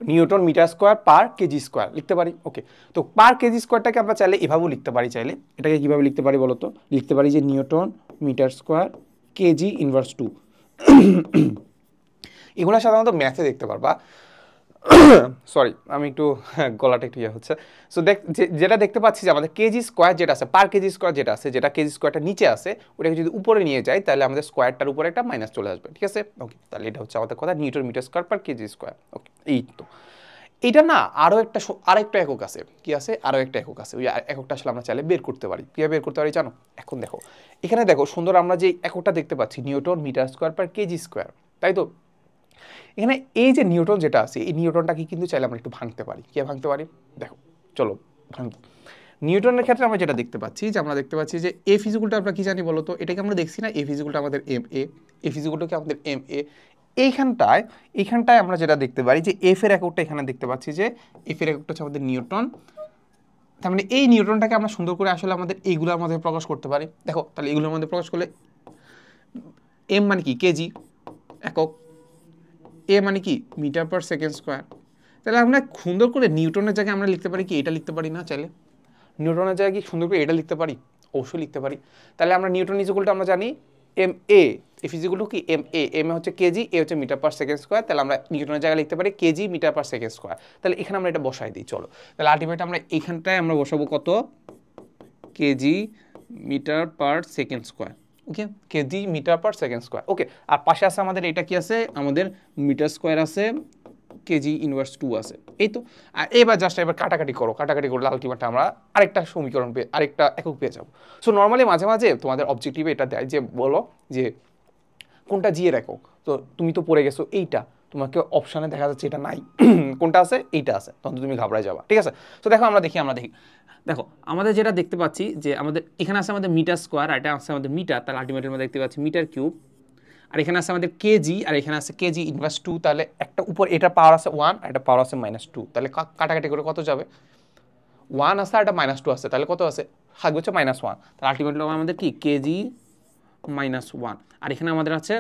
Newton metre square per KG square লিখতে পারি। ওকে, তো পার কেজি স্কোয়ারটাকে আমরা চাইলে এভাবেও লিখতে পারি। চাইলে এটাকে কীভাবে লিখতে পারি বলো তো? লিখতে পারি যে newton metre square kg inverse 2। এগুলো সাধারণত ম্যাথে দেখতে পারবা। সরি, আমি একটু গলাটা একটু ইয়ে হচ্ছে। সো যেটা দেখতে পাচ্ছি যে আমাদের কেজি স্কোয়ার যেটা আছে, পার কেজি স্কোয়ার যেটা আছে, যেটা কেজি স্কোয়ারটা নিচে আছে, ওটাকে যদি উপরে নিয়ে যাই তাহলে আমাদের স্কোয়ারটার উপরে একটা মাইনাস চলে আসবে, ঠিক আছে? ওকে, তাহলে এটা হচ্ছে আমাদের কথা newton metre square per KG square. Okay, এই তো। এটা না আরেকটা একক আছে। কি আছে? আরও একটা একক আছে। ওই এককটা আসলে আমরা চাইলে বের করতে পারি। কীভাবে বের করতে পারি জানো? এখন দেখো, এখানে দেখো সুন্দর আমরা যে এককটা দেখতে পাচ্ছি newton metre square per KG square, তাই তো? এখানে এই যে নিউটন যেটা আছে, এই নিউটনটাকে কিন্তু চাইলে আমরা একটু ভাঙতে পারি। কে ভাঙতে পারি? দেখো, চলো ভাঙি। নিউটনের ক্ষেত্রে আমরা যেটা দেখতে পাচ্ছি যে আমরা দেখতে পাচ্ছি যে এফ ইজিকুলটা আমরা কি জানি বলো তো? এটাকে আমরা দেখছি না, এফ ইজিকুলটা আমাদের এম এ, এফ ইজিকুলটা কি আমাদের এম এ। এইখানটায় আমরা যেটা দেখতে পারি যে এফ এর এককটা এখানে দেখতে পাচ্ছি যে এফ এর এককটা হচ্ছে আমাদের নিউটন। তার মানে এই নিউটনটাকে আমরা সুন্দর করে আসলে আমাদের এইগুলোর মধ্যে প্রকাশ করতে পারি। দেখো, তাহলে এগুলোর মধ্যে প্রকাশ করলে এম মানে কি? কেজি একক, এ মানে কি? মিটার পার সেকেন্ড স্কোয়ার, তাহলে আমরা সুন্দর করে নিউটনের জায়গায় আমরা লিখতে পারি কি এটা লিখতে পারি না চাইলে? নিউটনের জায়গায় কি সুন্দর করে এটা লিখতে পারি? অবশ্যই লিখতে পারি। তাহলে আমরা নিউটন ইকুয়ালটা আমরা জানি m a, F is equal to কি এম এ, এম এ হচ্ছে কেজি, এ হচ্ছে মিটার পার সেকেন্ড স্কোয়ার। তাহলে আমরা নিউটনের জায়গায় লিখতে পারি kg metre per second square. তাহলে এখানে আমরা এটা বসাই দিই, চলো। তাহলে আলটিমেট আমরা এখানটায় আমরা বসাবো কত? KG metre per second square. Okay, KG metre per second square. Okay, আর পাশে আছে আমাদের এটা কি আছে? আমাদের মিটার স্কোয়ার আছে, কেজি ইনভার্স 2 আছে। এই তো। আর এবার জাস্ট এবার কাটাকাটি করো, কাটাকাটি করলে আলটিমেট আমরা আরেকটা সমীকরণ পেয়ে, আরেকটা একক পেয়ে যাবো। সো নর্মালি মাঝে মাঝে তোমাদের অবজেক্টিভে এটা দেয় যে বলো যে কোনটা জি এর একক। তো তুমি তো পড়ে গেছো এইটা, তোমাকে অপশানে দেখা যাচ্ছে এটা নাই, কোনটা আছে? এইটা আছে, তখন তুমি ঘাবড়ায় যাবা। ঠিক আছে? তো দেখো আমরা দেখি, দেখো আমাদের যেটা দেখতে পাচ্ছি যে আমাদের এখানে আছে আমাদের মিটার স্কোয়ার, আর এটা আছে আমাদের মিটার, তাহলে আলটিমেটলি আমরা দেখতে পাচ্ছি মিটার কিউব। আর এখানে আছে আমাদের কেজি, আর এখানে আছে কেজি ইনভার্স 2। তাহলে একটা উপর এটা পাওয়ার আছে 1 আর এটা পাওয়ার আছে -2। তাহলে কাটাকাটি করে কত যাবে? 1 আছে আর এটা -2 আছে, তাহলে কত আছে? থাকবে হচ্ছে -1। তাহলে আলটিমেটলি আমাদের কি কেজি -1। আর এখানে আমাদের আছে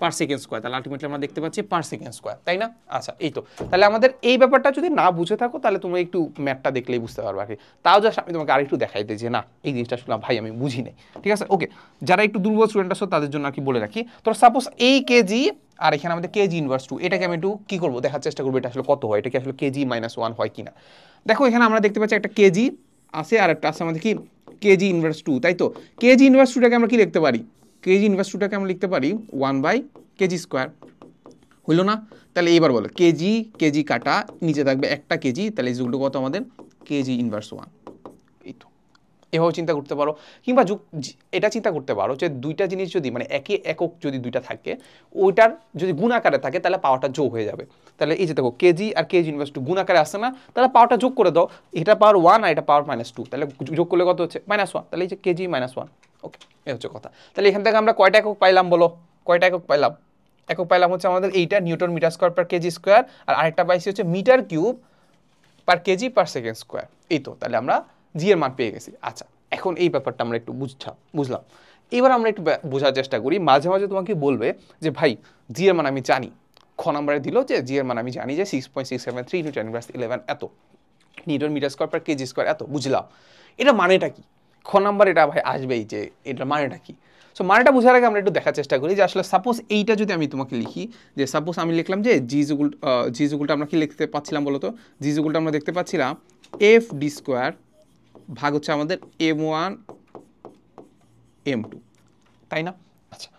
পার সেকেন্ড স্কোয়ার, তাহলে আলটিমেটলি আমরা দেখতে পাচ্ছি পার সেকেন্ড স্কোয়ার, তাই না? আচ্ছা, এই তো। তাহলে আমাদের এই ব্যাপারটা যদি না বুঝে থাকো তাহলে তুমি একটু ম্যাথটা দেখলেই বুঝতে পারবে আর কি। তাও জাস্ট আমি তোমাকে আরেকটু দেখাই দিই যে না এই জিনিসটা আসলে ভাই আমি বুঝি নাই। ঠিক আছে? ওকে, যারা একটু দুর্বল স্টুডেন্ট আছো তাদের জন্য আর কি বলে রাখি। তো সাপোজ এই কেজি আর এখানে আমাদের কেজি ইনভার্স 2, এটাকে আমি একটু কি করবো দেখার চেষ্টা করবো এটা আসলে কত হয়, এটা কি আসলে কেজি -1 হয় কিনা। দেখো এখানে আমরা দেখতে পাচ্ছি একটা কেজি আছে আর একটা আছে আমাদের কি কেজি ইনভার্স 2, তাই তো? কেজি ইনভার্স 2টাকে আমরা কি লিখতে পারি? কেজি ইনভার্স 2টাকে আমরা লিখতে পারি 1/কেজি স্কোয়ার। হইল না? তাহলে এইবার বলো কেজি কেজি কাটা, নিচে থাকবে একটা কেজি, তাহলে ইজুলটু কত আমাদের? KG inverse 1। এই তো, এভাবে চিন্তা করতে পারো। কিংবা এটা চিন্তা করতে পারো যে দুইটা জিনিস যদি মানে একই একক যদি দুইটা থাকে, ওইটার যদি গুণ আকারে থাকে তাহলে পাওয়ারটা যোগ হয়ে যাবে। তাহলে এই যে দেখো কেজি আর কেজি ইনভার্স 2 গুণ আকারে আসে না, তাহলে পাওয়ারটা যোগ করে দাও। এটা পাওয়ার 1 আর এটা পাওয়ার -2, তাহলে যোগ করলে কত হচ্ছে? -1। তাহলে এই যে কেজি -1। ওকে, এই হচ্ছে কথা। তাহলে এখান থেকে আমরা কয়টা একক পাইলাম বলো? কয়টা একক পাইলাম? একক পাইলাম হচ্ছে আমাদের এইটা newton metre square per KG square, আর আরেকটা পাইছি হচ্ছে metre cube per KG per second square. এই তো, তাহলে আমরা জি এর মান পেয়ে গেছি। আচ্ছা, এখন এই ব্যাপারটা আমরা একটু বুঝলাম। এবার আমরা একটু বোঝার চেষ্টা করি। মাঝে মাঝে তোমাকে বলবে যে ভাই জি এর মান আমি জানি, খ নাম্বারে দিল যে জি এর মান আমি জানি যে 6.673 × 10⁻11 এত, newton metre square per KG square এত, বুঝলাম। এটা মানেটা কি? খ নাম্বার এটা ভাই আসবেই যে এটা মানেটা কি। সো মানেটা বোঝার আগে আমরা একটু দেখার চেষ্টা করি যে আসলে সাপোজ এইটা যদি আমি তোমাকে লিখি, যে সাপোজ আমি লিখলাম যে জি জুগুলটা আমরা কি লিখতে পাচ্ছিলাম বলো তো? জি জুগুলটা আমরা দেখতে পাচ্ছিলাম এফ ডি স্কোয়ার ভাগ হচ্ছে আমাদের m1 m2, তাই না? আচ্ছা,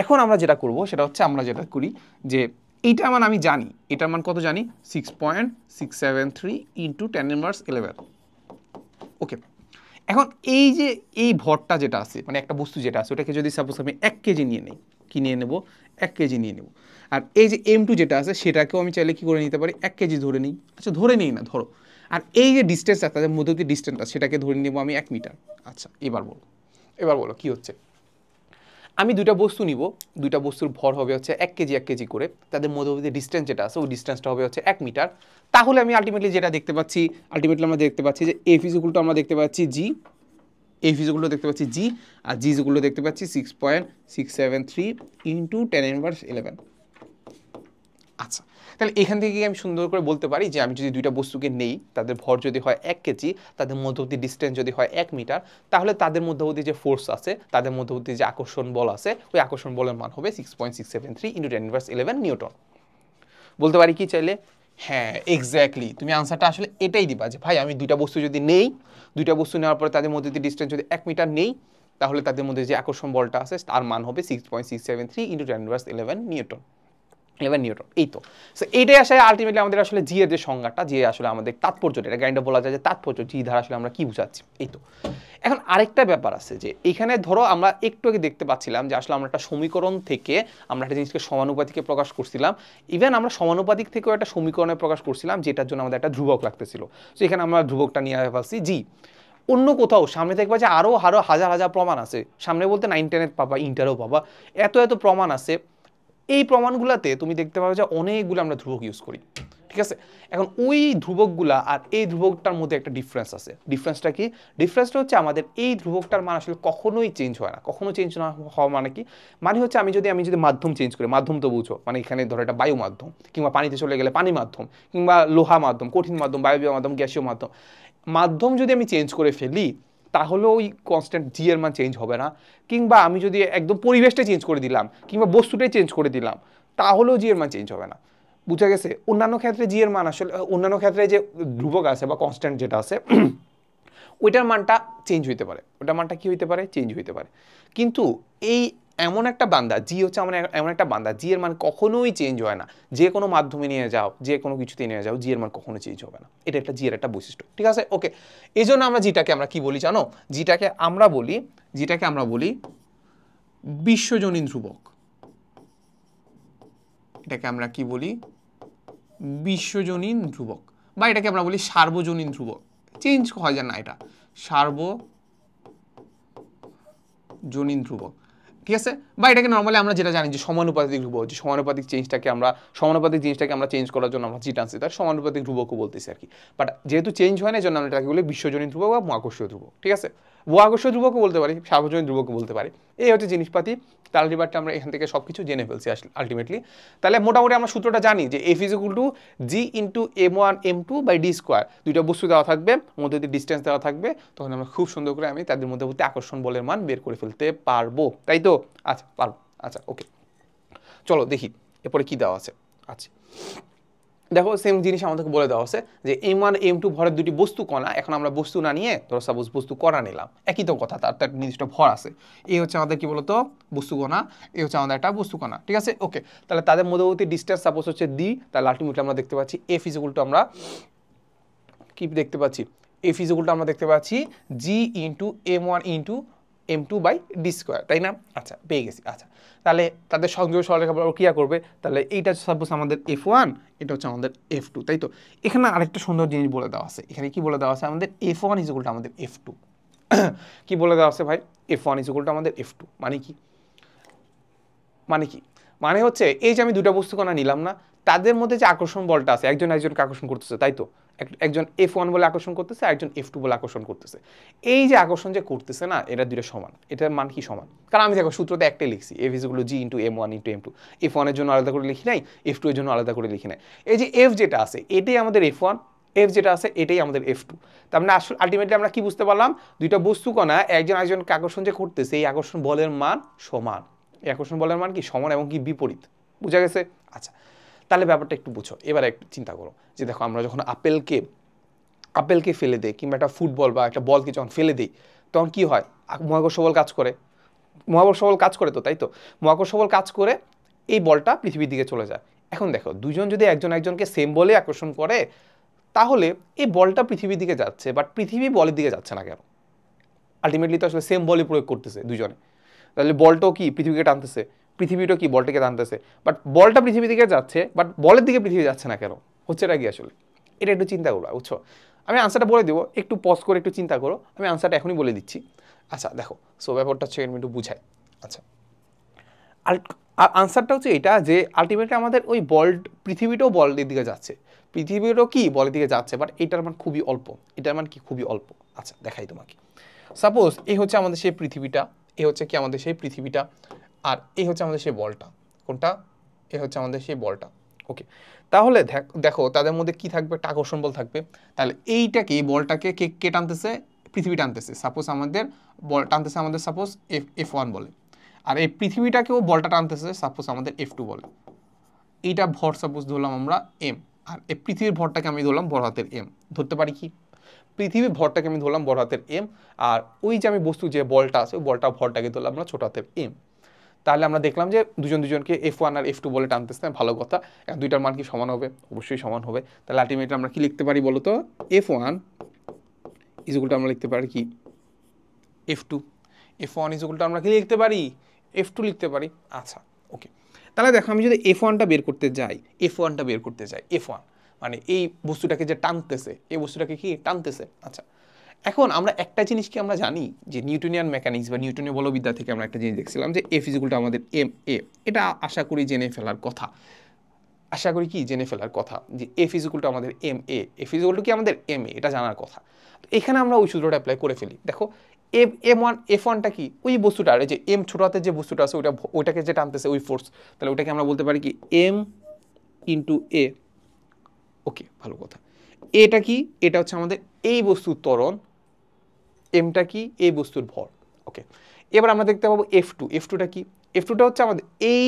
এখন আমরা যেটা করব সেটা হচ্ছে আমরা যেটা করি যে এইটার মান আমি জানি, এটার মান কত জানি? 6.673 × 10⁻11। ওকে, এখন এই যে এই ভরটা যেটা আছে মানে একটা বস্তু যেটা আছে ওটাকে যদি সাপোজ আমি 1 কেজি নিয়ে নিই, কি নিয়ে নেব? 1 কেজি নিয়ে নেব। আর এই যে m2 যেটা আছে সেটাকেও আমি চাইলে কি করে নিতে পারি? 1 কেজি ধরে নিই। আচ্ছা, ধরে নিই না, ধরো। আর এই যে ডিস্টেন্সটা তাদের মধ্যে ডিস্টেন্সটা সেটাকে ধরে নেব আমি 1 মিটার। আচ্ছা, এবার বলো কি হচ্ছে? আমি দুইটা বস্তু নিব, দুইটা বস্তুর ভর হবে হচ্ছে 1 কেজি 1 কেজি করে, তাদের মধ্যবর্তী ডিস্টেন্স যেটা আছে ওই ডিস্টেন্সটা হবে হচ্ছে 1 মিটার। তাহলে আমি আলটিমেটলি যেটা দেখতে পাচ্ছি, আমরা দেখতে পাচ্ছি যে এফ ইজুকুলটা আমরা দেখতে পাচ্ছি জি, এফ ইজুকুলটা দেখতে পাচ্ছি জি, আর জি ইজুকুলটা দেখতে পাচ্ছি 6.673 × 10⁻11। আচ্ছা, তাহলে এখান থেকে আমি সুন্দর করে বলতে পারি যে আমি যদি দুইটা বস্তুকে নেই, তাদের ভর যদি হয় 1 কেজি, তাদের মধ্যবর্তী ডিস্টেন্স যদি হয় 1 মিটার, তাহলে তাদের মধ্যবর্তী যে ফোর্স আছে, তাদের মধ্যবর্তী যে আকর্ষণ বল আছে, ওই আকর্ষণ বলের মান হবে 6.673 × 10⁻11 নিউটন। বলতে পারি কি চাইলে? হ্যাঁ, এক্স্যাক্টলি, তুমি আনসারটা আসলে এটাই দিবা যে ভাই আমি দুইটা বস্তু যদি নেই, দুইটা বস্তু নেওয়ার পরে তাদের মধ্যবর্তী ডিস্টেন্স যদি 1 মিটার নেই, তাহলে তাদের মধ্যে যে আকর্ষণ বলটা আছে তার মান হবে 6.673 × 10⁻11 নিউটন। 11 নিউটন। এই তো, সো এইটাই আসলে আলটিমেটলি আমাদের আসলে জি এর যে সংজ্ঞাটা, যে আসলে আমাদের তাৎপর্যটা, এটা গাইন্ডা বলা যায় যে তাৎপর্য জি দ্বারা আসলে আমরা কি বুঝাচ্ছি। এই তো, এখন আরেকটা ব্যাপার আছে যে এখানে ধরো আমরা একটু আগে দেখতে পাচ্ছিলাম যে আসলে আমরা একটা সমীকরণ থেকে আমরা একটা জিনিসকে সমানুপাতিকে প্রকাশ করছিলাম। ইভেন আমরা সমানুপাতিক থেকেও একটা সমীকরণে প্রকাশ করছিলাম যেটার জন্য আমাদের একটা ধ্রুবক লাগতেছিল। সো এখানে আমরা ধ্রুবকটা নিয়ে আসছি জি। অন্য কোথাও সামনে দেখবা যে আরও হাজার হাজার প্রমাণ আছে, সামনে বলতে 9, 10 পাবা, ইন্টারও পাবা, এত প্রমাণ আছে এই প্রমাণগুলোতে তুমি দেখতে পাবে যে অনেকগুলো আমরা ধ্রুবক ইউজ করি, ঠিক আছে। এখন ওই ধ্রুবকগুলা আর এই ধ্রুবকটার মধ্যে একটা ডিফারেন্স আছে। ডিফারেন্সটা কি? ডিফারেন্সটা হচ্ছে আমাদের এই ধ্রুবকটার মান আসলে কখনোই চেঞ্জ হয় না। কখনো চেঞ্জ না হওয়া মানে কি? মানে হচ্ছে আমি যদি মাধ্যম চেঞ্জ করি, মাধ্যম তো বুঝো, মানে এখানে ধরো এটা বায়ু মাধ্যম, কিংবা পানিতে চলে গেলে পানি মাধ্যম, কিংবা লোহা মাধ্যম, কঠিন মাধ্যম, বায়বীয় মাধ্যম, গ্যাসীয় মাধ্যম, মাধ্যম যদি আমি চেঞ্জ করে ফেলি তাহলে ওই কনস্ট্যান্ট জি এর মান চেঞ্জ হবে না। কিংবা আমি যদি একদম পরিবেশটা চেঞ্জ করে দিলাম, কিংবা বস্তুটাই চেঞ্জ করে দিলাম, তাহলেও জি এর মান চেঞ্জ হবে না। বুঝা গেছে? অন্যান্য ক্ষেত্রে জি এর মান আসলে, অন্যান্য ক্ষেত্রে যে ধ্রুবক আছে বা কনস্ট্যান্ট যেটা আছে ওইটার মানটা চেঞ্জ হইতে পারে, ওটার মানটা কি হইতে পারে? চেঞ্জ হইতে পারে। কিন্তু এই এমন একটা বান্দা জি হচ্ছে আমার এমন একটা বান্দা, জি এর মান কখনোই চেঞ্জ হয় না। যে কোনো মাধ্যমে নিয়ে যাও, যে কোনো কিছুতে নিয়ে যাও, জি এর মান কখনো চেঞ্জ হবে না। এটা একটা জি এর একটা বৈশিষ্ট্য, ঠিক আছে। ওকে, এই জন্য আমরা জিটাকে আমরা কি বলি জানো? জিটাকে আমরা বলি বিশ্বজনীন ধ্রুবক। এটাকে আমরা কি বলি? বিশ্বজনীন ধ্রুবক, বা এটাকে আমরা বলি সার্বজনীন ধ্রুবক। চেঞ্জ হয় যায় না, এটা সার্বজনীন ধ্রুবক, ঠিক আছে। বা এটাকে নর্মালি আমরা যেটা জানি যে সমানুপাতিক ধ্রুবক, যে সমানুপাতিক জিনিসটাকে আমরা চেঞ্জ করার জন্য আমরা যেটা আনছি তার সমানুপাতিক ধ্রুবকও বলতেছি আর কি। বাট যেহেতু চেঞ্জ হয় না, জন্য আমরা এটাকে বলি বিশ্বজনীন ধ্রুবক বা মহাকর্ষীয় ধ্রুবক, ঠিক আছে। মহাকর্ষীয় ধ্রুবকও বলতে পারি, সার্বজনীন ধ্রুবকও বলতে পারি। এই হচ্ছে জিনিসপাতি। তাহলে এবারটা আমরা এখান থেকে সবকিছু জেনে ফেলছি আলটিমেটলি। তাহলে মোটামুটি আমরা সূত্রটা জানি যে F is equal to G into m1 m2 by D square. দুইটা বস্তু দেওয়া থাকবে, মধ্যে যদি ডিস্টেন্স দেওয়া থাকবে, তখন আমরা খুব সুন্দর করে আমি তাদের মধ্যবর্তী আকর্ষণ বলের মান বের করে ফেলতে পারবো, তাই তো? আচ্ছা, পারবো। আচ্ছা, ওকে, চলো দেখি এরপরে কি দেওয়া আছে। আচ্ছা, দেখো সেম জিনিস আমাদেরকে বলে দেওয়া আছে যে m1 m2 ভরের দুটি বস্তু কণা। এখন আমরা বস্তু না নিয়ে ধরো সাপোজ বস্তু কণা নিলাম, একই তো কথা, তার একটা নির্দিষ্ট ভর আছে। এই হচ্ছে আমাদের কি বলতো বস্তু কণা, এই হচ্ছে আমাদের একটা বস্তু কণা, ঠিক আছে। ওকে, তাহলে তাদের মধ্যবর্তী ডিস্টেন্স সাপোজ হচ্ছে ডি। তাহলে আলটিমেটলি আমরা দেখতে পাচ্ছি এফ ইজ ইকুয়াল টু, আমরা কি দেখতে পাচ্ছি? এফ ইজ ইকুয়াল টু আমরা দেখতে পাচ্ছি G into m1 into m2 by D square, তাই না? আচ্ছা, পেয়ে গেছি। আচ্ছা, তাহলে তাদের সংযোগ সরলরেখা ক্রিয়া করবে। তাহলে এইটা সাপোজ আমাদের f1, এটা হচ্ছে আমাদের f2, তাই তো? এখানে আরেকটা সুন্দর জিনিস বলে দেওয়া আছে। এখানে কি বলে দেওয়া আছে? আমাদের f1 ইজ ইকুয়াল টু আমাদের f2। কি বলে দেওয়া আছে ভাই? f1 ইজ ইকুয়াল টু আমাদের f2 মানে কি? মানে হচ্ছে এই যে আমি দুটা বস্তু কণা নিলাম না, তাদের মধ্যে যে আকর্ষণ বলটা আছে, একজন একজনকে আকর্ষণ করতেছে, তাই তো? একজন f1 বলে আকর্ষণ করতেছে, একজন f2 বলে আকর্ষণ করতেছে। এই যে আকর্ষণ যে করতেছে না, এটা দুটো সমান। এটার মান কি সমান? কারণ আমি দেখো সূত্রতে একটাই লিখছি, f is equal to G into m1 into m2। f1 এর জন্য আলাদা করে লিখি নাই, f2 এর জন্য আলাদা করে লিখি নাই। এই যে f যেটা আছে এটাই আমাদের f1, f যেটা আছে এটাই আমাদের f2। তার মানে আসলে আলটিমেটলি আমরা কি বুঝতে পারলাম? দুইটা বস্তু কণা একজন একজনকে আকর্ষণ যে করতেছে, এই আকর্ষণ বলের মান সমান। এই আকর্ষণ বলের মান কি সমান এবং কি বিপরীত। বুঝা গেছে? আচ্ছা, তাহলে ব্যাপারটা একটু বুঝো। এবার একটু চিন্তা করো যে দেখো আমরা যখন আপেলকে ফেলে দেই, কিংবা একটা ফুটবল বা একটা বলকে যখন ফেলে দিই, তখন কি হয়? মহাকর্ষ বল কাজ করে, তো, তাই তো? মহাকর্ষ বল কাজ করে এই বলটা পৃথিবীর দিকে চলে যায়। এখন দেখো দুজন যদি একজন একজনকে সেম বলে আকর্ষণ করে, তাহলে এই বলটা পৃথিবীর দিকে যাচ্ছে, বাট পৃথিবী বলের দিকে যাচ্ছে না কেন? আলটিমেটলি তো আসলে সেম বলই প্রয়োগ করতেছে দুজনে। তাহলে বলটাও কি পৃথিবীকে টানতেছে, পৃথিবীটাও কি বলটাকে টানতেছে, বাট বলটা পৃথিবীর দিকে যাচ্ছে, বাট বলের দিকে পৃথিবী যাচ্ছে না কেন? হচ্ছে এটা কি আসলে? এটা একটু চিন্তা করবা, বুঝছো? আমি আনসারটা বলে দেবো, একটু পজ করে একটু চিন্তা করো, আমি আনসারটা এখনই বলে দিচ্ছি। আচ্ছা দেখো, সো ব্যাপারটা হচ্ছে আমি একটু বুঝাই। আচ্ছা, আনসারটা হচ্ছে এটা যে আলটিমেটলি আমাদের ওই বল, পৃথিবীটাও বলের দিকে যাচ্ছে, পৃথিবীরও কি বলের দিকে যাচ্ছে, বাট এটার মান খুবই অল্প, এটার মান কি খুবই অল্প। আচ্ছা দেখাই তোমাকে। সাপোজ এই হচ্ছে আমাদের সেই পৃথিবীটা, এ হচ্ছে কি আমাদের সেই পৃথিবীটা, আর এই হচ্ছে আমাদের সেই বলটা। কোনটা? এ হচ্ছে আমাদের সেই বলটা। ওকে, তাহলে দেখো তাদের মধ্যে কি থাকবে? একটা আকর্ষণ বল থাকবে। তাহলে এইটাকে, এই বলটাকে কে টানতেছে? পৃথিবী টানতেছে। সাপোজ আমাদের বল টানতেছে আমাদের সাপোজ f1 বলে, আর এই পৃথিবীটাকেও বলটা টানতেছে সাপোজ আমাদের f2 বলে। এইটা ভর সাপোজ ধরলাম আমরা m, আর এই পৃথিবীর ভরটাকে আমি ধরলাম বড় হাতের m। ধরতে পারি কি? পৃথিবীর ভরটাকে আমি ধরলাম বড় হাতের m, আর ওই যে আমি বস্তু যে বলটা আছে ওই বলটা ভরটাকে ধরলাম আমরা ছোট হাতের m। তাহলে আমরা দেখলাম যে দুজনকে f1 আর f2 বলে টানতেছে, ভালো কথা। দুইটার মান কি সমান হবে? অবশ্যই সমান হবে। তাহলে আলটিমেটলি আমরা কি লিখতে পারি বলো তো? f1 ইজ ইকুয়াল টু আমরা লিখতে পারি কি? f2। f1 is equal to আমরা কি লিখতে পারি? f2 লিখতে পারি। আচ্ছা ওকে, তাহলে দেখো আমি যদি f1টা বের করতে যাই, f1 মানে এই বস্তুটাকে যে টানতেছে, এই বস্তুটাকে কি টানতেছে। আচ্ছা, এখন আমরা একটা জিনিস কি আমরা জানি যে নিউটনিয়ান মেকানিক্স বা নিউটনীয় বলবিদ্যা থেকে আমরা একটা জিনিস দেখছিলাম যে এফ ইজ ইকুয়াল টু আমাদের এম এ, এটা আশা করি জেনে ফেলার কথা, আশা করি কি জেনে ফেলার কথা যে এফ ইজ ইকুয়াল টু আমাদের m a, F is equal to কি আমাদের এম এ, এটা জানার কথা। তো এখানে আমরা ওই সূত্রটা অ্যাপ্লাই করে ফেলি। দেখো এফ ওয়ানটা কি, ওই বস্তুটা যে এম ছোট হাতের যে বস্তুটা আছে ওইটাকে যে টানতেছে ওই ফোর্স, তাহলে ওইটাকে আমরা বলতে পারি কি এম ইন্টু এ। ওকে, ভালো কথা। এটা কি, এটা হচ্ছে আমাদের এই বস্তুর ত্বরণ, এমটা কি এই বস্তুর ভর। ওকে, এবার আমরা দেখতে পাবো এফ টু, এফ টুটা কি, এফ টুটা হচ্ছে আমাদের এই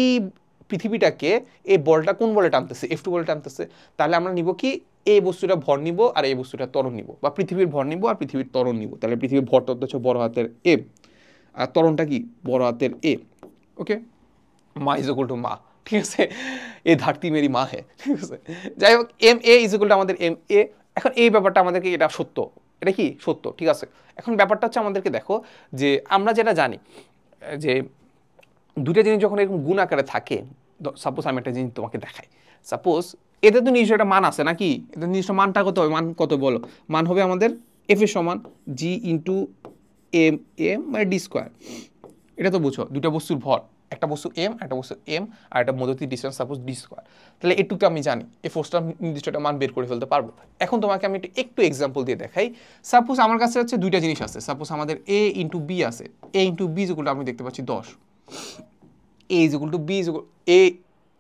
পৃথিবীটাকে এই বলটা কোন বলে টানতেছে, এফ টু বলে টানতেছে। তাহলে আমরা নিব কি এই বস্তুটা ভর নিব আর এই বস্তুটা ত্বরণ নিব, বা পৃথিবীর ভর নিব আর পৃথিবীর ত্বরণ নিব। তাহলে পৃথিবীর ভরটা হচ্ছে বড় হাতের এম আর ত্বরণটা কি বড় হাতের এ। ওকে, মা ইজ ইকুয়াল টু মা, ঠিক আছে, এ ধরতি মেরি মা হে, ঠিক আছে। যাই হোক, m a is equal to আমাদের এম এ। এখন এই ব্যাপারটা আমাদেরকে, এটা সত্য, এটা কি সত্য, ঠিক আছে। এখন ব্যাপারটা হচ্ছে আমাদেরকে দেখো যে আমরা যেটা জানি যে দুইটা জিনিস যখন এরকম গুণ আকারে থাকে, সাপোজ আমি একটা জিনিস তোমাকে দেখাই, সাপোজ এদের তো নিজস্ব একটা মান আছে নাকি, এদের নিজস্ব মানটা কত হবে, মান কত বলো, মান হবে আমাদের এফ এর সমান জি ইন্টু এম এম মানে ডি স্কোয়ার। এটা তো বুঝো দুইটা বস্তুর ভর, একটা বস্তু এম একটা বস্তু এম আর একটা মধ্যবর্তী ডিস্টেন্স সাপোজ ডি স্কোয়ার। তাহলে এটুকু আমি জানি, এই ফোর্সটা নির্দিষ্ট একটা মান বের করে ফেলতে পারবো। এখন তোমাকে আমি একটু এক্সাম্পল দিয়ে দেখাই। সাপোজ আমার কাছে হচ্ছে দুইটা জিনিস আছে, সাপোজ আমাদের এ ইন্টু বি আছে, এ ইন্টু বি যেগুলো আমি দেখতে পাচ্ছি 10, A is equal to B is A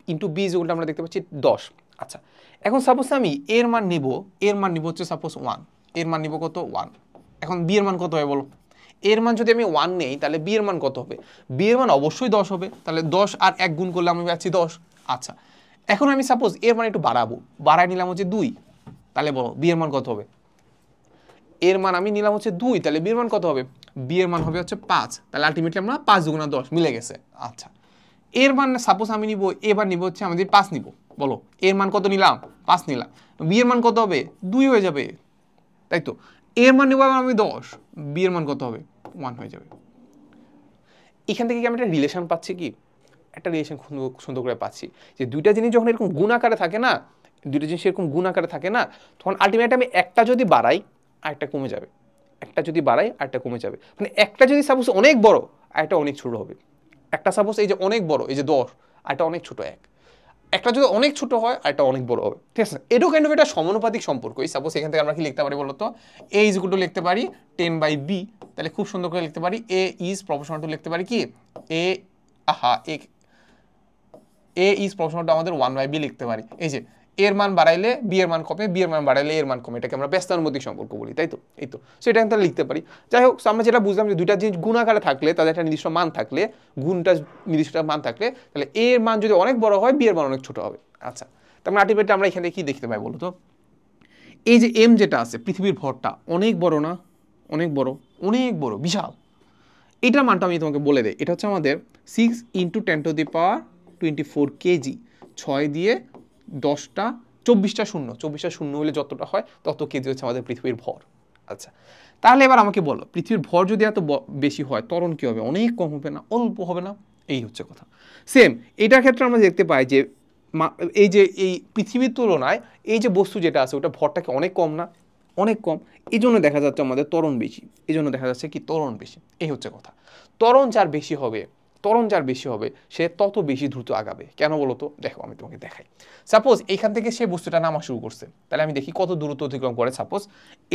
into B is equal to আমরা দেখতে পাচ্ছি 10। আচ্ছা, এখন সাপোজ আমি এর মান নিব, এর মান নিব হচ্ছে সাপোজ 1, এর মান নিব কত 1। এখন বি এর মান কত হবে বলো, এর মান যদি আমি 1 নেই তাহলে বি এর মান কত হবে, বি এর মান অবশ্যই 10 হবে। তাহলে 10 আর 1 গুণ করলে আমি পাচ্ছি 10। আচ্ছা, এখন আমি সাপোজ এর মান একটু বাড়াবো, বাড়ায় নিলাম হচ্ছে 2, তাহলে বলো বি এর মান কত হবে, এর মান আমি নিলাম হচ্ছে 2, তাহলে বি এর মান কত হবে, বি এর মান হবে হচ্ছে 5। তাহলে আলটিমেটলি আমরা 5 দুগুণা 10 মিলে গেছে। আচ্ছা, এর মান সাপোজ আমি নিব, এবার নিব হচ্ছে আমাদের 5 নিব, বলো এর মান কত নিলাম 5 নিলাম, বি এর মান কত হবে 2 হয়ে যাবে, তাই তো। এর মান নিব আমি 10, বি এর মান কত হবে 1 হয়ে যাবে। এখান থেকে কি আমি একটা রিলেশন পাচ্ছি, কি একটা রিলেশন সুন্দর করে পাচ্ছি যে দুইটা জিনিস যখন এরকম গুণ আকারে থাকে না, দুইটা জিনিস এরকম গুণ আকারে থাকে না, তখন আলটিমেটলি আমি একটা যদি বাড়াই আরেকটা কমে যাবে, একটা যদি বাড়াই আরেকটা কমে যাবে। মানে একটা যদি সাপোজ অনেক বড় আরেকটা অনেক ছোট হবে, একটা সাপোজ এই যে অনেক বড় এই যে 10 আরেকটা অনেক ছোট 1, একটা যদি অনেক ছোট হয় আরেকটা অনেক বড় হবে, ঠিক আছে। এটাও কিন্তু এটা সমানুপাতিক সম্পর্ক। সাপোজ এখান থেকে আমরা কি লিখতে পারি বলতো, এ ইজ ইকুয়াল টু লিখতে পারি 10/b, তাহলে খুব সুন্দর করে লিখতে পারি এ ইজ প্রপোর্শনাল টু লিখতে পারি কি এ এ ইজ প্রপোর্শনাল টু আমাদের 1/b লিখতে পারি। এই যে এর মান বাড়াইলে বি এর মান কমে, বি এর মান বাড়াইলে এর মান কমে, এটাকে আমরা ব্যস্তানুপাতিক সম্পর্ক বলি, তাই তো। এই তো সেটা আমরা লিখতে পারি। যাই হোক, আমরা যেটা বুঝলাম যে দুইটা জিনিস গুণ আকারে থাকলে, তাদের একটা নির্দিষ্ট মান থাকলে, গুণটা নির্দিষ্ট মান থাকলে, তাহলে এর মান যদি অনেক বড় হয় বি এর মান অনেক ছোট হবে। আচ্ছা, তারপরে আলটিমেটলি আমরা এখানে কি দেখতে পাই বলো তো, এই যে এম যেটা আছে পৃথিবীর ভরটা অনেক বড় না, অনেক বড়, অনেক বড়, বিশাল। এটার মানটা আমি তোমাকে বলে দেই, এটা হচ্ছে আমাদের 6 × 10⁻24 কেজি, 6 দিয়ে 10টা 24টা শূন্য, 24টা শূন্য হলে যতটা হয় তত কেজি হচ্ছে আমাদের পৃথিবীর ভর। আচ্ছা, তাহলে এবার আমাকে বলো পৃথিবীর ভর যদি এত বেশি হয় ত্বরণ কি হবে, অনেক কম হবে না, অল্প হবে না, এই হচ্ছে কথা। সেম এটার ক্ষেত্রে আমরা দেখতে পাই যে এই যে এই পৃথিবীর তুলনায় এই যে বস্তু যেটা আছে ওটা ভরটাকে অনেক কম না, অনেক কম, এই জন্য দেখা যাচ্ছে আমাদের ত্বরণ বেশি, এই জন্য দেখা যাচ্ছে কি ত্বরণ বেশি, এই হচ্ছে কথা। ত্বরণ যার বেশি হবে, ত্বরণ যার বেশি হবে সে তত বেশি দ্রুত আগাবে। কেন বলো তো, দেখো আমি তোমাকে দেখাই। সাপোজ এইখান থেকে সে বস্তুটা নামা শুরু করছে, তাহলে আমি দেখি কত দূরত্ব অতিক্রম করে। Suppose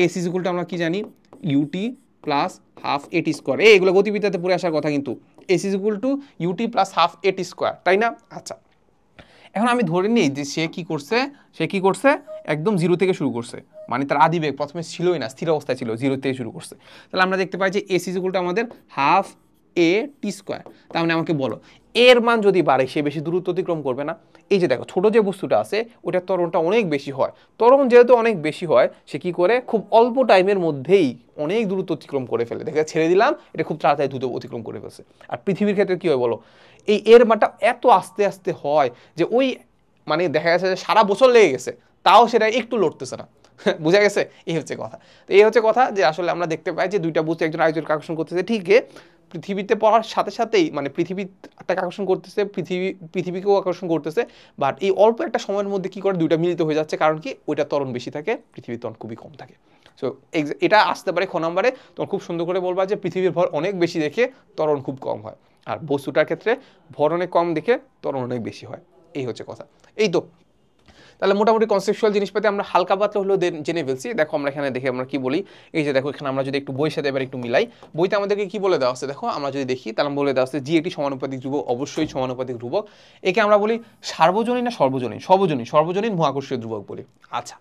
s is equal to আমরা কি জানি, u t plus half a t square, এগুলো গতিবিদ্যাতে পড়ে আসার কথা, কিন্তু s is equal to u t plus half a t square, তাই না। আচ্ছা, এখন আমি ধরে নিই যে সে কি করছে একদম জিরো থেকে শুরু করছে, মানে তার আদি বেগ প্রথমে ছিলই না, স্থির অবস্থায় ছিল, জিরো থেকে শুরু করছে। তাহলে আমরা দেখতে পাই যে এস ইজ ইকুয়াল টু আমাদের হাফ এ টি স্কোয়ার। তার মানে আমাকে বলো এর মান যদি বাড়ে সে বেশি দূরত্ব অতিক্রম করবে না। এই যে দেখো ছোট যে বস্তুটা আছে ওটার ত্বরণটা অনেক বেশি হয়, ত্বরণ যেহেতু অনেক বেশি হয় সে কি করে খুব অল্প টাইমের মধ্যেই অনেক দূরত্ব অতিক্রম করে ফেলে, দেখে ছেড়ে দিলাম এটা খুব তাড়াতাড়ি দ্রুত অতিক্রম করে ফেলছে। আর পৃথিবীর ক্ষেত্রে কি হয় বলো, এই এর মানটা এত আস্তে আস্তে হয় যে ওই মানে দেখা গেছে যে সারা বছর লেগে গেছে তাও সেটা একটু লড়তেছে না। বুঝা গেছে, এই হচ্ছে কথা। তো এই হচ্ছে কথা যে আসলে আমরা দেখতে পাই যে দুইটা বস্তু একজন আরেকজনকে আকর্ষণ করতেছে, ঠিকই পৃথিবীতে পড়ার সাথে সাথেই মানে পৃথিবীটাকে আকর্ষণ করতেছে, পৃথিবীকেও আকর্ষণ করতেছে, বাট এই অল্প একটা সময়ের মধ্যে কি করে দুইটা মিলিত হয়ে যাচ্ছে, কারণ কি ওইটা ত্বরণ বেশি থাকে, পৃথিবীর ত্বরণ খুবই কম থাকে। সো এটা আসতে পারে খ নম্বরে। তখন খুব সুন্দর করে বলবা যে পৃথিবীর ভর অনেক বেশি দেখে ত্বরণ খুব কম হয়, আর বস্তুটার ক্ষেত্রে ভর অনেক কম দেখে ত্বরণ অনেক বেশি হয়। এই হচ্ছে কথা। এই তো তাহলে মোটামুটি কনসেপচুয়াল জিনিসপাতি আমরা হালকা পাতলা হলেও জেনে ফেলছি। দেখো আমরা এখানে দেখে আমরা কি বলি, এই যে দেখো এখানে আমরা যদি একটু বইয়ের সাথে এবার একটু মিলাই, বইতে আমাদেরকে কি বলে দেওয়া আছে দেখো, আমরা যদি দেখি তাহলে বলে দেওয়া আছে জি একটি সমানুপাতিক ধ্রুবক, অবশ্যই সমানুপাতিক ধ্রুবক। একে আমরা বলি সার্বজনীন না সর্বজনীন, সর্বজনীন মহাকর্ষীয় ধ্রুবক বলি। আচ্ছা,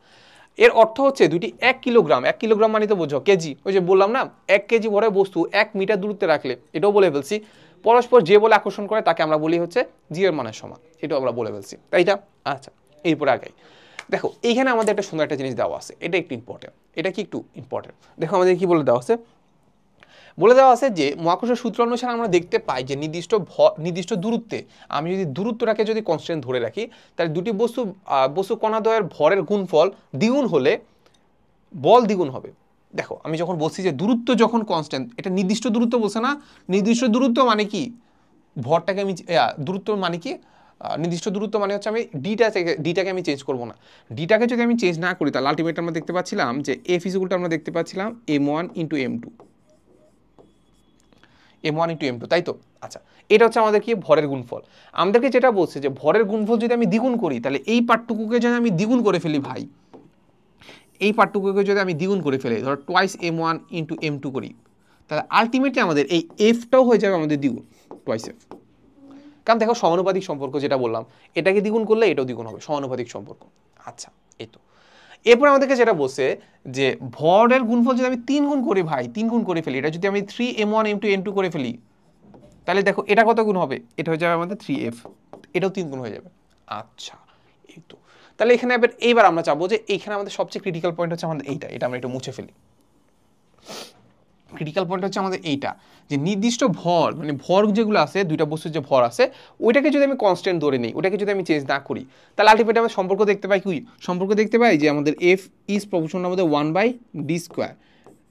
এর অর্থ হচ্ছে দুটি 1 কিলোগ্রাম, 1 কিলোগ্রাম মানে তো বোঝো কেজি, ওই যে বললাম না 1 কেজি ভরের বস্তু 1 মিটার দূরত্বে রাখলে, এটাও বলে ফেলছি পরস্পর যে বলে আকর্ষণ করে তাকে আমরা বলি হচ্ছে জি এর মানের সমান, এটাও আমরা বলে ফেলছি, তাইটা? আচ্ছা, এরপর আগাই। দেখো এইখানে আমাদের একটা সুন্দর একটা জিনিস দেওয়া আছে, এটা একটু ইম্পর্টেন্ট, এটা কি একটু ইম্পর্টেন্ট। দেখো আমাদের কি বলে দেওয়া আছে, বলে দেওয়া আছে যে মহাকর্ষীয় সূত্র অনুসারে আমরা দেখতে পাই যে নির্দিষ্ট দূরত্বে আমি যদি দূরত্বটাকে যদি কনস্ট্যান্ট ধরে রাখি, তাহলে দুটি বস্তু কণাদ্বয়ের ভরের গুণফল দ্বিগুণ হলে বল দ্বিগুণ হবে। দেখো আমি যখন বলছি যে দূরত্ব যখন কনস্ট্যান্ট, এটা নির্দিষ্ট দূরত্ব বলছে না, নির্দিষ্ট দূরত্ব মানে কি ভরটাকে আমি দূরত্ব মানে কি নির্দিষ্ট দূরত্ব মানে হচ্ছে আমি ডিটাকে আমি চেঞ্জ করবো না। ডিটাকে যদি আমি চেঞ্জ না করি তাহলে আলটিমেট আমরা দেখতে পাচ্ছিলাম যে এফ ইকুয়ালটা আমরা দেখতে পাচ্ছিলাম m1 into m2, m1 into m2, তাই তো? আচ্ছা, এটা হচ্ছে আমাদের কি ভরের গুণফল। আমাদেরকে যেটা বলছে যে ভরের গুণফল যদি আমি দ্বিগুণ করি, তাহলে এই পার্টটুকুকে যদি আমি দ্বিগুণ করে ফেলি ভাই, এই পার্টটুকুকে যদি আমি দ্বিগুণ করে ফেলি, ধরো টোয়াইস m1 ইন্টু m2 করি, তাহলে আলটিমেটলি আমাদের এই এফটাও হয়ে যাবে আমাদের দ্বিগুণ, টোয়াইস এফ। কারণ দেখো সমানুপাতিক সম্পর্ক যেটা বললাম, এটাকে দ্বিগুণ করলে এটাও দ্বিগুণ হবে, সমানুপাতিক সম্পর্ক। আচ্ছা, এই তো। এরপর আমাদেরকে যেটা বলছে যে ভরের গুণফল যদি আমি 3 গুণ করি ভাই, 3 গুণ করে ফেলি, এটা যদি আমি 3m1 m2 m2 করে ফেলি, তাহলে দেখো এটা কত গুণ হবে, এটা হয়ে যাবে আমাদের 3f, এটাও 3 গুণ হয়ে যাবে। আচ্ছা, এই তো। তাহলে এখানে এইবার আমরা চাবো যে এইখানে আমাদের সবচেয়ে ক্রিটিক্যাল পয়েন্ট হচ্ছে আমাদের এটা আমরা একটু মুছে ফেলি। ক্রিটিক্যাল পয়েন্ট হচ্ছে আমাদের এইটা, যে নির্দিষ্ট ভর মানে ভর যেগুলো আছে, দুইটা বস্তুর যে ভর আছে ওইটাকে যদি আমি কনস্ট্যান্ট ধরে নিই, ওটাকে যদি আমি চেঞ্জ না করি, তাহলে আলটিমেটলি আমরা সম্পর্ক দেখতে পাই কি, সম্পর্ক দেখতে পাই যে আমাদের এফ ইজ প্রপোর্শনাল আমাদের 1/d স্কোয়ার।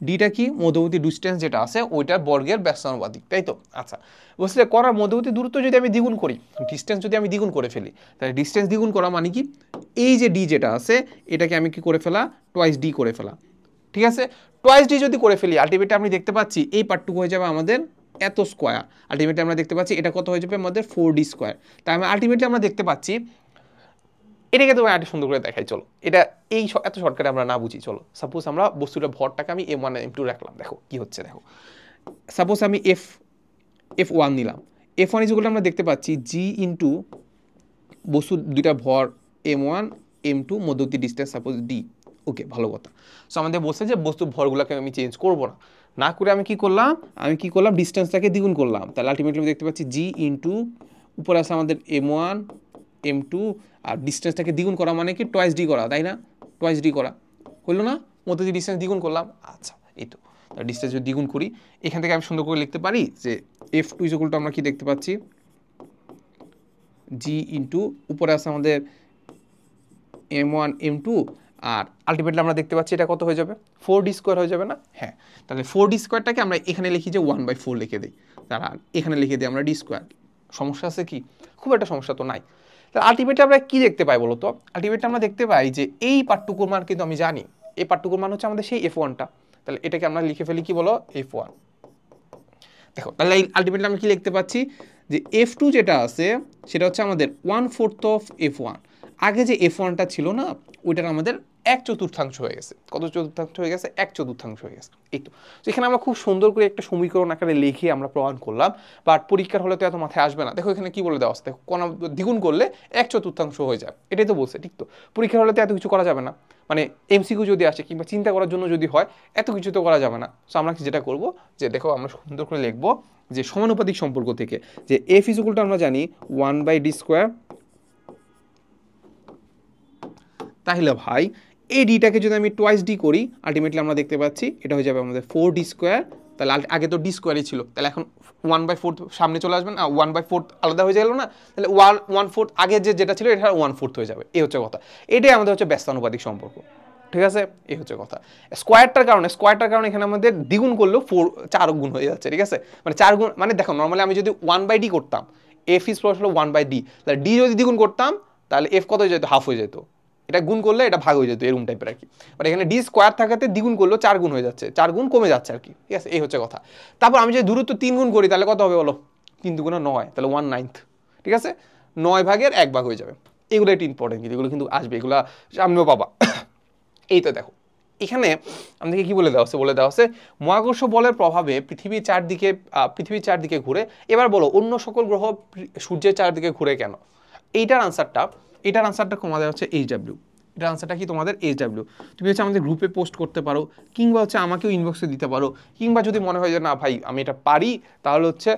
ডিটা কি মধ্যবর্তী ডিস্টেন্স যেটা আছে ওইটার বর্গের ব্যস্তানুপাতিক, তাই তো? আচ্ছা, বলছে করার মধ্যবর্তী দূরত্ব যদি আমি দ্বিগুণ করি, ডিস্টেন্স যদি আমি দ্বিগুণ করে ফেলি, তাহলে ডিস্টেন্স দ্বিগুণ করা মানে কি এই যে ডি যেটা আছে এটাকে আমি কি করে ফেলা, টোয়াইস ডি করে ফেলা, ঠিক আছে? টোয়াইস ডি যদি করে ফেলি, আলটিমেটলি আমি দেখতে পাচ্ছি এই পার্টটুকু হয়ে যাবে আমাদের এত স্কোয়ার, আলটিমেটলি আমরা দেখতে পাচ্ছি এটা কত হয়ে যাবে আমাদের 4d স্কোয়ার। তাই আমি আলটিমেটলি আমরা দেখতে পাচ্ছি, এটাকে তোমার আরেকটু সুন্দর করে দেখাই চলো, এটা এত শর্টকাটে আমরা না বুঝি, চলো সাপোজ আমরা বস্তুটার ভরটাকে আমি m1 m2 রাখলাম, দেখো কি হচ্ছে। দেখো সাপোজ আমি f1 নিলাম, f1 ইকুয়াল আমরা দেখতে পাচ্ছি g ইন্টু বস্তু দুইটা ভর m1 m2 মধ্যবর্তী ডিস্টেন্স সাপোজ d। ওকে, ভালো কথা। সো আমাদের বলছে যে বস্তুর ভরগুলোকে আমি চেঞ্জ করবো না, না করে আমি কি করলাম ডিস্টেন্সটাকে দ্বিগুণ করলাম, তাহলে আলটিমেটলি আমি দেখতে পাচ্ছি g ইন্টু উপরে আছে আমাদের m1 m2, আর ডিস্টেন্সটাকে দ্বিগুণ করা মানে কি টোয়াইস ডি করা, তাই না? টোয়াইস ডি করা হলো না, মধ্যবর্তী ডিস্টেন্স দ্বিগুণ করলাম। আচ্ছা, এই তো। ডিস্টেন্স যদি দ্বিগুণ করি, এখান থেকে আমি সুন্দর করে লিখতে পারি যে f2 ইকুয়াল টু আমরা কি দেখতে পাচ্ছি g ইন্টু উপরে আছে আমাদের m1 m2, আর আলটিমেটলি আমরা দেখতে পাচ্ছি এটা কত হয়ে যাবে, 4d স্কোয়ার হয়ে যাবে না? হ্যাঁ, তাহলে 4d স্কোয়ারটাকে আমরা এখানে লিখি যে 1/4 লিখে দিই, তারা এখানে লিখে দিই আমরা d স্কোয়ার। সমস্যা আছে কি? খুব একটা সমস্যা তো নাই। তাহলে আলটিমেটলি আমরা কি দেখতে পাই বলো তো? আলটিমেটলি আমরা দেখতে পাই যে এই পার্টটুকুর মান কিন্তু আমি জানি, এই পার্টটুকুর মান হচ্ছে আমাদের সেই f1টা, তাহলে এটাকে আমরা লিখে ফেলি কি বলো, f1। দেখো তাহলে আলটিমেটলি আমরা কি লিখতে পাচ্ছি যে f2 যেটা আছে সেটা হচ্ছে আমাদের 1/4 অফ f1। আগে যে f1টা ছিল না ওইটার আমাদের 1/4 হয়ে গেছে। কত চতুর্থাংশ হয়ে গেছে? 1/4 হয়ে গেছে। এই তো এখানে আমরা খুব সুন্দর করে একটা সমীকরণ আকারে লিখে আমরা প্রমাণ করলাম, বাট পরীক্ষার হলে তো এত মাথায় আসবে না। দেখো এখানে কি বলে দেওয়া আছে, দেখো কোন দ্বিগুণ করলে 1/4 হয়ে যায়, এটাই তো বলছে, ঠিক তো? পরীক্ষার হলে তো এত কিছু করা যাবে না, মানে এমসিকিউ যদি আসে কিংবা চিন্তা করার জন্য যদি হয়, এত কিছু তো করা যাবে না। সো আমরা যেটা করব যে দেখো আমরা সুন্দর করে লিখবো যে সমানুপাতিক সম্পর্ক থেকে যে এফ ইকুয়ালটা আমরা জানি 1/d স্কোয়ার, তাহলে ভাই এই ডিটাকে যদি আমি টোয়াইস ডি করি, আলটিমেটলি আমরা দেখতে পাচ্ছি এটা হয়ে যাবে আমাদের 4d স্কোয়ার। তাহলে আগে তো ডি স্কোয়ারই ছিল, তাহলে এখন 1/4 সামনে চলে আসবে না, 1/4 আলাদা হয়ে গেল না, তাহলে 1/4 আগে যেটা ছিল এটা 1/4 হয়ে যাবে। এই হচ্ছে কথা, এটাই আমাদের হচ্ছে ব্যস্তানুপাতিক সম্পর্ক, ঠিক আছে? এই হচ্ছে কথা। স্কোয়ারটার কারণে এখানে আমাদের দ্বিগুণ করলেও 4 গুণ হয়ে যাচ্ছে, ঠিক আছে? মানে 4 গুণ মানে দেখো নর্মালি আমি যদি 1/d করতাম, এফ ইজ প্রপোর্শনাল 1/d, তাহলে ডি যদি দ্বিগুণ করতাম তাহলে এফ কত হয়ে যেত, হাফ হয়ে যেত। এটা গুণ করলে এটা ভাগ হয়ে যেত এরকম টাইপের আর কি। বাট এখানে ডি স্কোয়ার থাকাতে দ্বিগুণ করলেও 4 গুণ হয়ে যাচ্ছে, 4 গুণ কমে যাচ্ছে আর কি। ঠিক আছে, এই হচ্ছে কথা। তারপর আমি যদি দূরত্ব 3 গুণ করি তাহলে কত হবে বলো, 3 দুগুণে 9, তাহলে 1/9। ঠিক আছে, 9 ভাগের 1 ভাগ হয়ে যাবে। এগুলো একটু ইম্পর্টেন্ট, কিন্তু এগুলো কিন্তু আসবে, এগুলো সামনেও পাবা। এই তো দেখো এখানে আমাদেরকে কি বলে দেওয়া হচ্ছে, বলে দেওয়া হচ্ছে মহাকর্ষ বলের প্রভাবে পৃথিবীর চারদিকে ঘুরে। এবার বলো অন্য সকল গ্রহ সূর্যের চারদিকে ঘুরে কেন? এটার আনসারটা তোমাদের হচ্ছে HW। এটার আনসারটা কি তোমাদের HW। তুমি হচ্ছে আমাদের গ্রুপে পোস্ট করতে পারো, কিংবা হচ্ছে আমাকেও ইনবক্সে দিতে পারো, কিংবা যদি মনে হয় যে না ভাই আমি এটা পারি, তাহলে হচ্ছে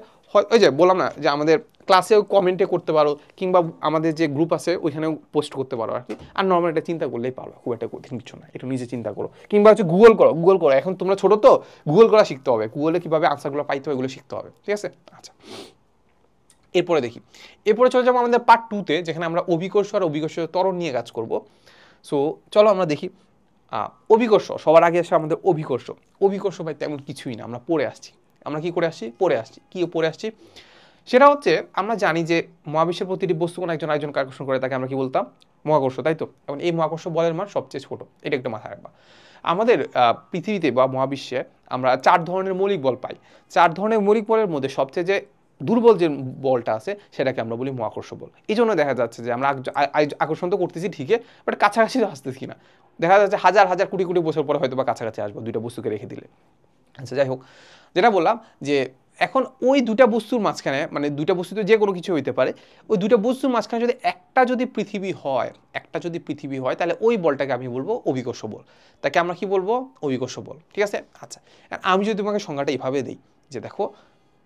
ওই যে বললাম না যে আমাদের ক্লাসেও কমেন্টে করতে পারো, কিংবা আমাদের যে গ্রুপ আছে ওইখানেও পোস্ট করতে পারো আর কি। আর নর্মাল এটা চিন্তা করলেই পারো, খুব একটা কঠিন কিছু না, একটু নিজে চিন্তা করো, কিংবা হচ্ছে গুগল করো। এখন তোমরা ছোটো তো, গুগল করা শিখতে হবে, গুগলে কীভাবে আনসারগুলো পাইতে হবে এগুলো শিখতে হবে। ঠিক আছে, আচ্ছা এরপরে চলে যাবো আমাদের পার্ট 2-তে, যেখানে আমরা অভিকর্ষ আর অভিকর্ষ ত্বরণ নিয়ে কাজ করব। সো চলো আমরা দেখি অভিকর্ষ। সবার আগে আসে আমাদের অভিকর্ষ ভাই তেমন কিছুই না, আমরা পড়ে আসছি। আমরা কি করে আসছি, পড়ে আসছি। সেটা হচ্ছে আমরা জানি যে মহাবিশ্বের প্রতিটি বস্তু কোনো একজনকে আকর্ষণ করে, তাকে আমরা কি বলতাম, মহাকর্ষ, তাই তো। এবং এই মহাকর্ষ বলের মান সবচেয়ে ছোট, এটা একটু মাথায় রাখবা। আমাদের পৃথিবীতে বা মহাবিশ্বে আমরা 4 ধরনের মৌলিক বল পাই। 4 ধরনের মৌলিক বলের মধ্যে সবচেয়ে যে দুর্বল যে বলটা আছে সেটাকে আমরা বলি মহাকর্ষ বল। এই জন্য দেখা যাচ্ছে যে আমরা আকর্ষণ তো করতেছি ঠিকই, বাট কাছাকাছি আসতেছি না। দেখা যাচ্ছে হাজার হাজার কোটি কোটি বছর পরে হয়তো বা কাছাকাছি আসবো দুইটা বস্তুকে রেখে দিলে। আচ্ছা যাই হোক, যেটা বললাম যে এখন ওই দুটা বস্তুর মাঝখানে, মানে দুইটা বস্তু তো যে কোনো কিছু হইতে পারে, ওই দুইটা বস্তুর মাঝখানে যদি একটা পৃথিবী হয় তাহলে ওই বলটাকে আমি বলবো অভিকর্ষ বল। তাকে আমরা কি বলবো, অভিকর্ষ বল। ঠিক আছে, আচ্ছা আমি যদি তোমাকে সংজ্ঞাটা এইভাবে দিই যে দেখো,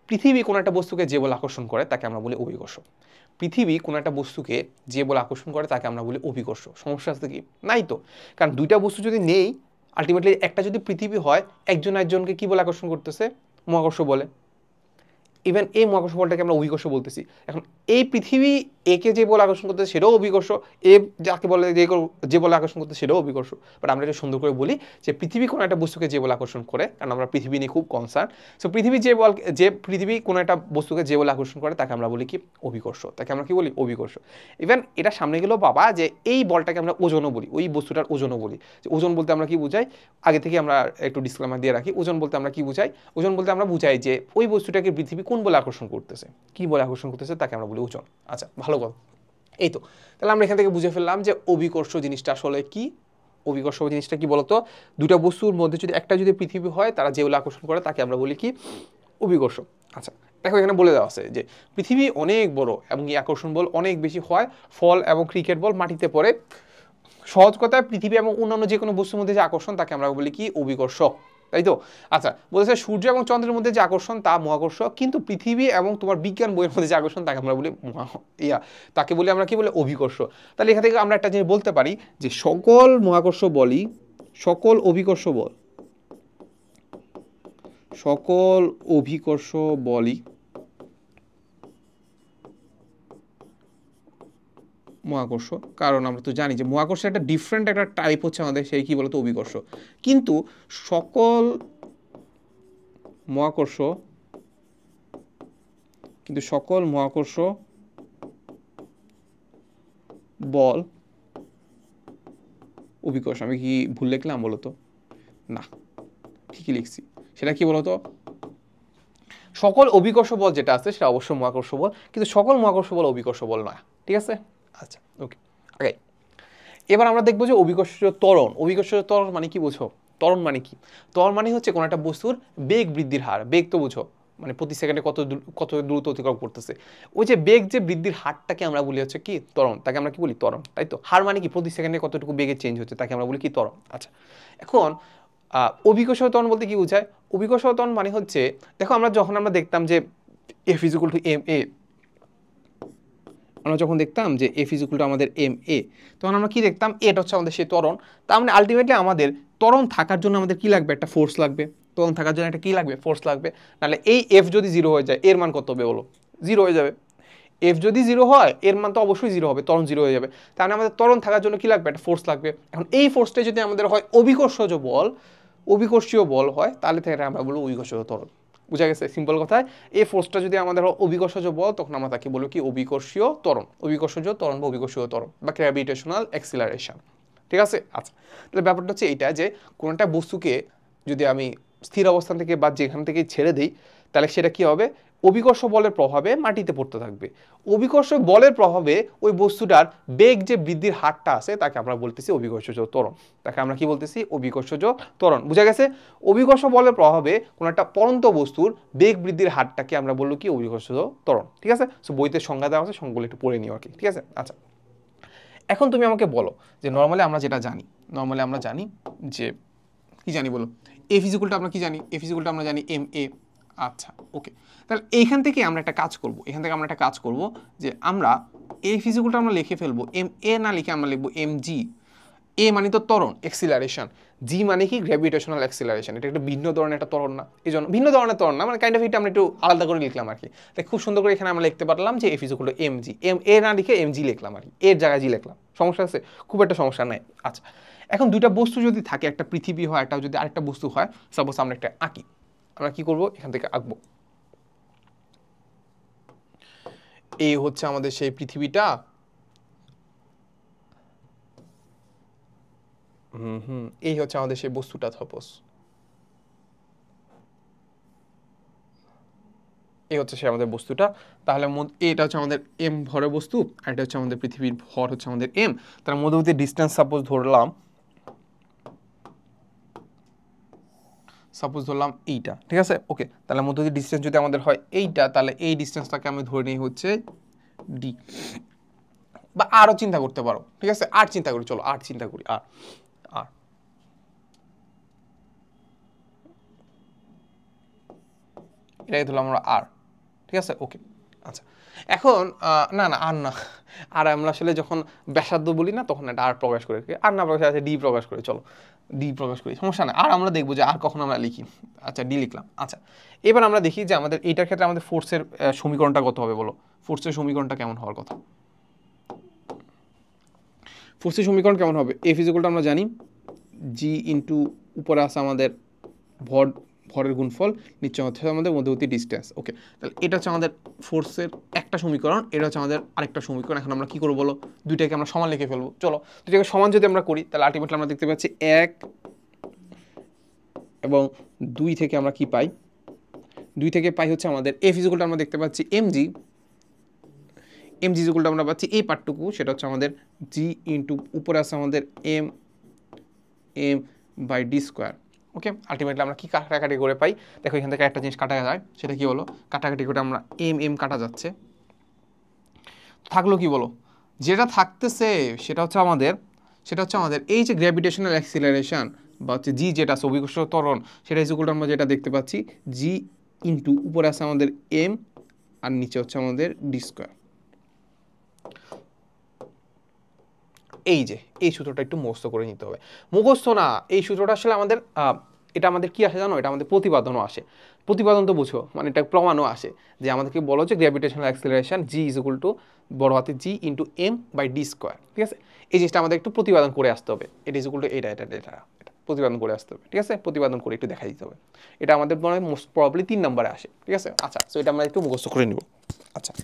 পৃথিবী কোনো একটা বস্তুকে যে বল আকর্ষণ করে তাকে আমরা বলি অভিকর্ষ। পৃথিবী কোনো একটা বস্তুকে যে বল আকর্ষণ করে তাকে আমরা বলি অভিকর্ষ। সমস্যা আছে কি, নাই তো। কারণ দুইটা বস্তু যদি নেই, আলটিমেটলি একটা যদি পৃথিবী হয়, একজনকে কি বলে আকর্ষণ করতেছে, মহাকর্ষ বলে। ইভেন এই মহাকর্ষ বলটাকে আমরা অভিকর্ষ বলতেছি। এখন এই পৃথিবী একে যে বলে আকর্ষণ করতেছে সেটাও অভিকর্ষ, এ যাকে বলে যে বলে আকর্ষণ করতে সেটাও অভিকর্ষ। বাট আমরা এটা সুন্দর করে বলি যে পৃথিবী কোনো একটা বস্তুকে যে বলে আকর্ষণ করে, কারণ আমরা পৃথিবী নিয়ে খুব কনসার্ন। সো পৃথিবী কোনো একটা বস্তুকে যে বলে আকর্ষণ করে তাকে আমরা বলি কি, অভিকর্ষ। তাকে আমরা কি বলি, অভিকর্ষ। ইভেন এটা সামনে গেলেও বাবা যে এই বলটাকে আমরা ওজনও বলি, ওই বস্তুটার ওজনও বলি। যে ওজন বলতে আমরা কি বুঝাই, আগে থেকে আমরা একটু ডিসক্লেমার দিয়ে রাখি। ওজন বলতে আমরা কি বুঝাই, ওজন বলতে আমরা বুঝাই যে ওই বস্তুটাকে পৃথিবী কোন বলে আকর্ষণ করতেছে, কি বলে আকর্ষণ করতেছে তাকে আমরা বলি ওজন। আচ্ছা ভালো কথা, এই তো। তাহলে আমরা এখান থেকে বুঝে ফেললাম যে অভিকর্ষ জিনিসটা আসলে কি। অভিকর্ষ জিনিসটা কি বলতো, দুটা বস্তুর মধ্যে যদি পৃথিবী হয়, তারা যে বলে আকর্ষণ করে তাকে আমরা বলি কি, অভিকর্ষ। আচ্ছা দেখো এখানে বলে দেওয়া আছে যে পৃথিবী অনেক বড় এবং এই আকর্ষণ বল অনেক বেশি হয় ফল এবং ক্রিকেট বল মাটিতে পড়ে। সহজ কথায় পৃথিবী এবং অন্যান্য যে কোনো বস্তুর মধ্যে যে আকর্ষণ তাকে আমরা বলি কি, অভিকর্ষ, তাই তো। আচ্ছা বলেছে সূর্য এবং চন্দ্রের মধ্যে যে আকর্ষণ তা মহাকর্ষ, কিন্তু পৃথিবী এবং তোমার বিজ্ঞান বইয়ের মধ্যে যে আকর্ষণ তাকে আমরা বলি তাকে বলি আমরা কি বলে, অভিকর্ষ। তাহলে এখান থেকে আমরা একটা জিনিস বলতে পারি যে সকল অভিকর্ষ বলই মহাকর্ষ। কারণ আমরা তো জানি যে মহাকর্ষের একটা ডিফারেন্ট একটা টাইপ হচ্ছে আমাদের সেই কি বলতো, অভিকর্ষ। কিন্তু সকল মহাকর্ষ বল অভিকর্ষ। আমি কি ভুল লিখলাম বলতো, না ঠিকই লিখছি। সেটা কি বলতো, সকল অভিকর্ষ বল যেটা আছে সেটা অবশ্যই মহাকর্ষ বল, কিন্তু সকল মহাকর্ষ বল অভিকর্ষ বল নয়। ঠিক আছে, আচ্ছা ওকে। এবার আমরা দেখবো যে অভিকর্ষ ত্বরণ মানে কি বুঝো, ত্বরণ মানে কি। ত্বরণ মানে হচ্ছে কোনো একটা বস্তুর বেগ বৃদ্ধির হার। বেগ তো বুঝো, মানে প্রতি সেকেন্ডে কত দ্রুত অতিক্রম করতেছে। ওই যে বেগ যে বৃদ্ধির হারটাকে আমরা বলি হচ্ছে কি, ত্বরণ। তাকে আমরা কি বলি, ত্বরণ, তাই তো। হার মানে কি, প্রতি সেকেন্ডে কতটুকু বেগে চেঞ্জ হচ্ছে তাকে আমরা বলি কি, ত্বরণ। আচ্ছা এখন অভিকর্ষ ত্বরণ বলতে কি বোঝায়, অভিকর্ষ ত্বরণ মানে হচ্ছে দেখো যখন আমরা দেখতাম যে F = ma, আমরা যখন দেখতাম যে F = আমাদের ma, তখন আমরা কি দেখতাম, এটা হচ্ছে আমাদের সেই ত্বরণ। তার মানে আলটিমেটলি আমাদের ত্বরণ থাকার জন্য আমাদের কি লাগবে, একটা ফোর্স লাগবে। ত্বরণ থাকার জন্য একটা কি লাগবে, ফোর্স লাগবে। নাহলে এই F যদি 0 হয়ে যায়, এর মান কত হবে বলো, 0 হয়ে যাবে। F যদি 0 হয়, এর মান তো অবশ্যই 0 হবে, ত্বরণ 0 হয়ে যাবে। তার মানে আমাদের ত্বরণ থাকার জন্য কি লাগবে, একটা ফোর্স লাগবে। এখন এই ফোর্সটা যদি আমাদের হয় অভিকর্ষীয় বল হয়, তাহলে থেকে আমরা বলবো অভিকর্ষীয় ত্বরণ। বুঝা গেছে সিম্পল কথায়। এই ফোর্সটা যদি আমাদের অভিকর্ষজ বল তখন আমরা তাকে বলবো কি অভিকর্ষীয় ত্বরণ, অভিকর্ষজ ত্বরণ বা অভিকর্ষীয় ত্বরণ বা গ্র্যাভিটেশনাল অ্যাক্সিলারেশন। ঠিক আছে, আচ্ছা তাহলে ব্যাপারটা হচ্ছে এইটা যে কোনো একটা বস্তুকে যদি আমি স্থির অবস্থান থেকে বা যেখান থেকে ছেড়ে দিই তাহলে সেটা কি হবে, অভিকর্ষ বলের প্রভাবে মাটিতে পড়তে থাকবে। অভিকর্ষ বলের প্রভাবে ওই বস্তুটার বেগ যে বৃদ্ধির হারটা আছে তাকে আমরা বলতেছি অভিকর্ষজ ত্বরণ, তাকে আমরা কি বলতেছি অভিকর্ষজ ত্বরণ। বুঝা গেছে, অভিকর্ষ বলের প্রভাবে কোনো একটা পরন্ত বস্তুর বেগ বৃদ্ধির হারটাকে আমরা বলবো কি অভিকর্ষজ ত্বরণ। ঠিক আছে, সো বইতে সংজ্ঞা দেওয়া আছে, সংজ্ঞাগুলো একটু পড়ে নিও আর কি। ঠিক আছে, আচ্ছা এখন তুমি আমাকে বলো যে নর্মালি আমরা যেটা জানি, নর্মালি আমরা জানি যে কি জানি বলো, এ ফিজিক্যালটা আমরা কি জানি, এ ফিজিক্যালটা আমরা জানি এম এ। আচ্ছা ওকে, তাহলে এইখান থেকে আমরা একটা কাজ করব, এখান থেকে আমরা একটা কাজ করব যে আমরা এই ফিজিক্যালটা আমরা লিখে ফেলবো এম এ না লিখে আমরা লিখবো এম জি। এ মানে তো ত্বরণ এক্সিলারেশন, জি মানে কি গ্র্যাভিটেশনাল অ্যাক্সিলারেশন, এটা একটা ভিন্ন ধরনের একটা ত্বরণ না, এই জন্য ভিন্ন ধরনের ত্বরণ না মানে কাইন্ড অফ এটা আমরা একটু আলাদা করে লিখলাম আর কি। তাই খুব সুন্দর করে এখানে আমরা লিখতে পারলাম যে F equal to M G, M A না লিখে এম জি লিখলাম আর কি, এর জায়গায় জি লিখলাম, সমস্যা আছে? খুব একটা সমস্যা নাই। আচ্ছা এখন দুইটা বস্তু যদি থাকে, একটা পৃথিবী হয়, একটা যদি আরেকটা বস্তু হয়, সাপোজ আমরা একটা আঁকি, আমরা কি করব এখান থেকে আঁকবো, এই হচ্ছে আমাদের সেই পৃথিবীটা, এই হচ্ছে আমাদের সেই বস্তুটা, সাপোজ এই হচ্ছে সে আমাদের বস্তুটা। তাহলে এটা হচ্ছে আমাদের এম ভরের বস্তু আর এটা হচ্ছে আমাদের পৃথিবীর ভর হচ্ছে আমাদের এম। তার মধ্যবর্তী ডিস্টেন্স সাপোজ ধরলাম, এইটা, ঠিক আছে ওকে। তাহলে মধ্যবর্তী ডিস্টেন্স যদি আমাদের হয় এইটা, তাহলে এই ডিস্টেন্সটাকে আমি ধরে নিই হচ্ছে ডি, বা আরও চিন্তা করতে পারো। ঠিক আছে, আর চিন্তা করি, চলো আর চিন্তা করি, আর আর এটাই ধরলাম আমরা আর। ঠিক আছে ওকে, আচ্ছা এখন না না আর না, আর আমরা আসলে যখন ব্যাসার্ধ বলি না তখন একটা আর প্রকাশ করে, আর না প্রকাশ আছে ডি প্রকাশ করে, চলো ডি প্রকাশ করি, সমস্যা না। আর আমরা দেখবো যে আর কখন আমরা লিখি, আচ্ছা ডি লিখলাম। আচ্ছা এবার আমরা দেখি যে আমাদের এইটার ক্ষেত্রে আমাদের ফোর্সের সমীকরণটা কত হবে বলো, ফোর্সের সমীকরণটা কেমন হওয়ার কথা, ফোর্সের সমীকরণ কেমন হবে, এফ ইকুয়ালটা আমরা জানি জি ইন্টু উপরে আছে আমাদের ভর, ভরের গুণফল, নিচে হচ্ছে আমাদের মধ্যবর্তী ডিস্টেন্স। ওকে, তাহলে এটা হচ্ছে আমাদের ফোর্সের একটা সমীকরণ, এটা হচ্ছে আমাদের আরেকটা সমীকরণ। এখন আমরা কি করবো বলো, দুইটাকে আমরা সমান লিখে ফেলবো। চলো দুইটাকে সমান যদি আমরা করি তাহলে আলটিমেটলি আমরা দেখতে পাচ্ছি 1 এবং 2 থেকে আমরা কি পাই, 2 থেকে পাই হচ্ছে আমাদের এফ ইকুয়ালটা আমরা দেখতে পাচ্ছি এমজি, এমজি ইকুয়ালটা আমরা পাচ্ছি এই পার্টটুকু, সেটা হচ্ছে আমাদের জি ইন্টু উপরে আছে আমাদের m m by D square. Okay, ultimately আমরা কি কাটাকাটি করে পাই, দেখো এখান থেকে একটা জিনিস কাটা যায়, সেটা কি হলো, কাটাকাটি করে আমরা এম এম কাটা যাচ্ছে, থাকলো কি বলো, যেটা থাকতেছে সেটা হচ্ছে আমাদের, সেটা হচ্ছে আমাদের এই যে গ্র্যাভিটেশনাল অ্যাক্সিলারেশন বা হচ্ছে জি যেটা আছে অভিকর্ষ ত্বরণ, সেটা ইকুয়াল আমরা যেটা দেখতে পাচ্ছি জি ইন্টু উপরে আছে আমাদের এম আর নিচে হচ্ছে আমাদের ডি স্কোয়ার। এই যে এই সূত্রটা একটু মুখস্থ করে নিতে হবে, মুখস্থ না, এই সূত্রটা আসলে আমাদের এটা আমাদের কি আসে জানো, এটা আমাদের প্রতিপাদনও আসে, প্রতিপাদন তো বুঝো মানে এটা প্রমাণও আসে যে আমাদেরকে বলো যে gravitational acceleration G is equal to বড় হাতে G into M by D square. ঠিক আছে, এই জিনিসটা আমাদের একটু প্রতিপাদন করে আসতে হবে, এটা ইজ ইকুয়াল টু এটা এটা এটা এটা প্রতিপাদন করে আসতে হবে। ঠিক আছে, প্রতিপাদন করে একটু দেখা দিতে হবে, এটা আমাদের মনে হয় মোস্ট প্রবাবলি 3 নম্বরে আসে। ঠিক আছে, আচ্ছা সো এটা আমরা একটু মুখস্থ করে নিব। আচ্ছা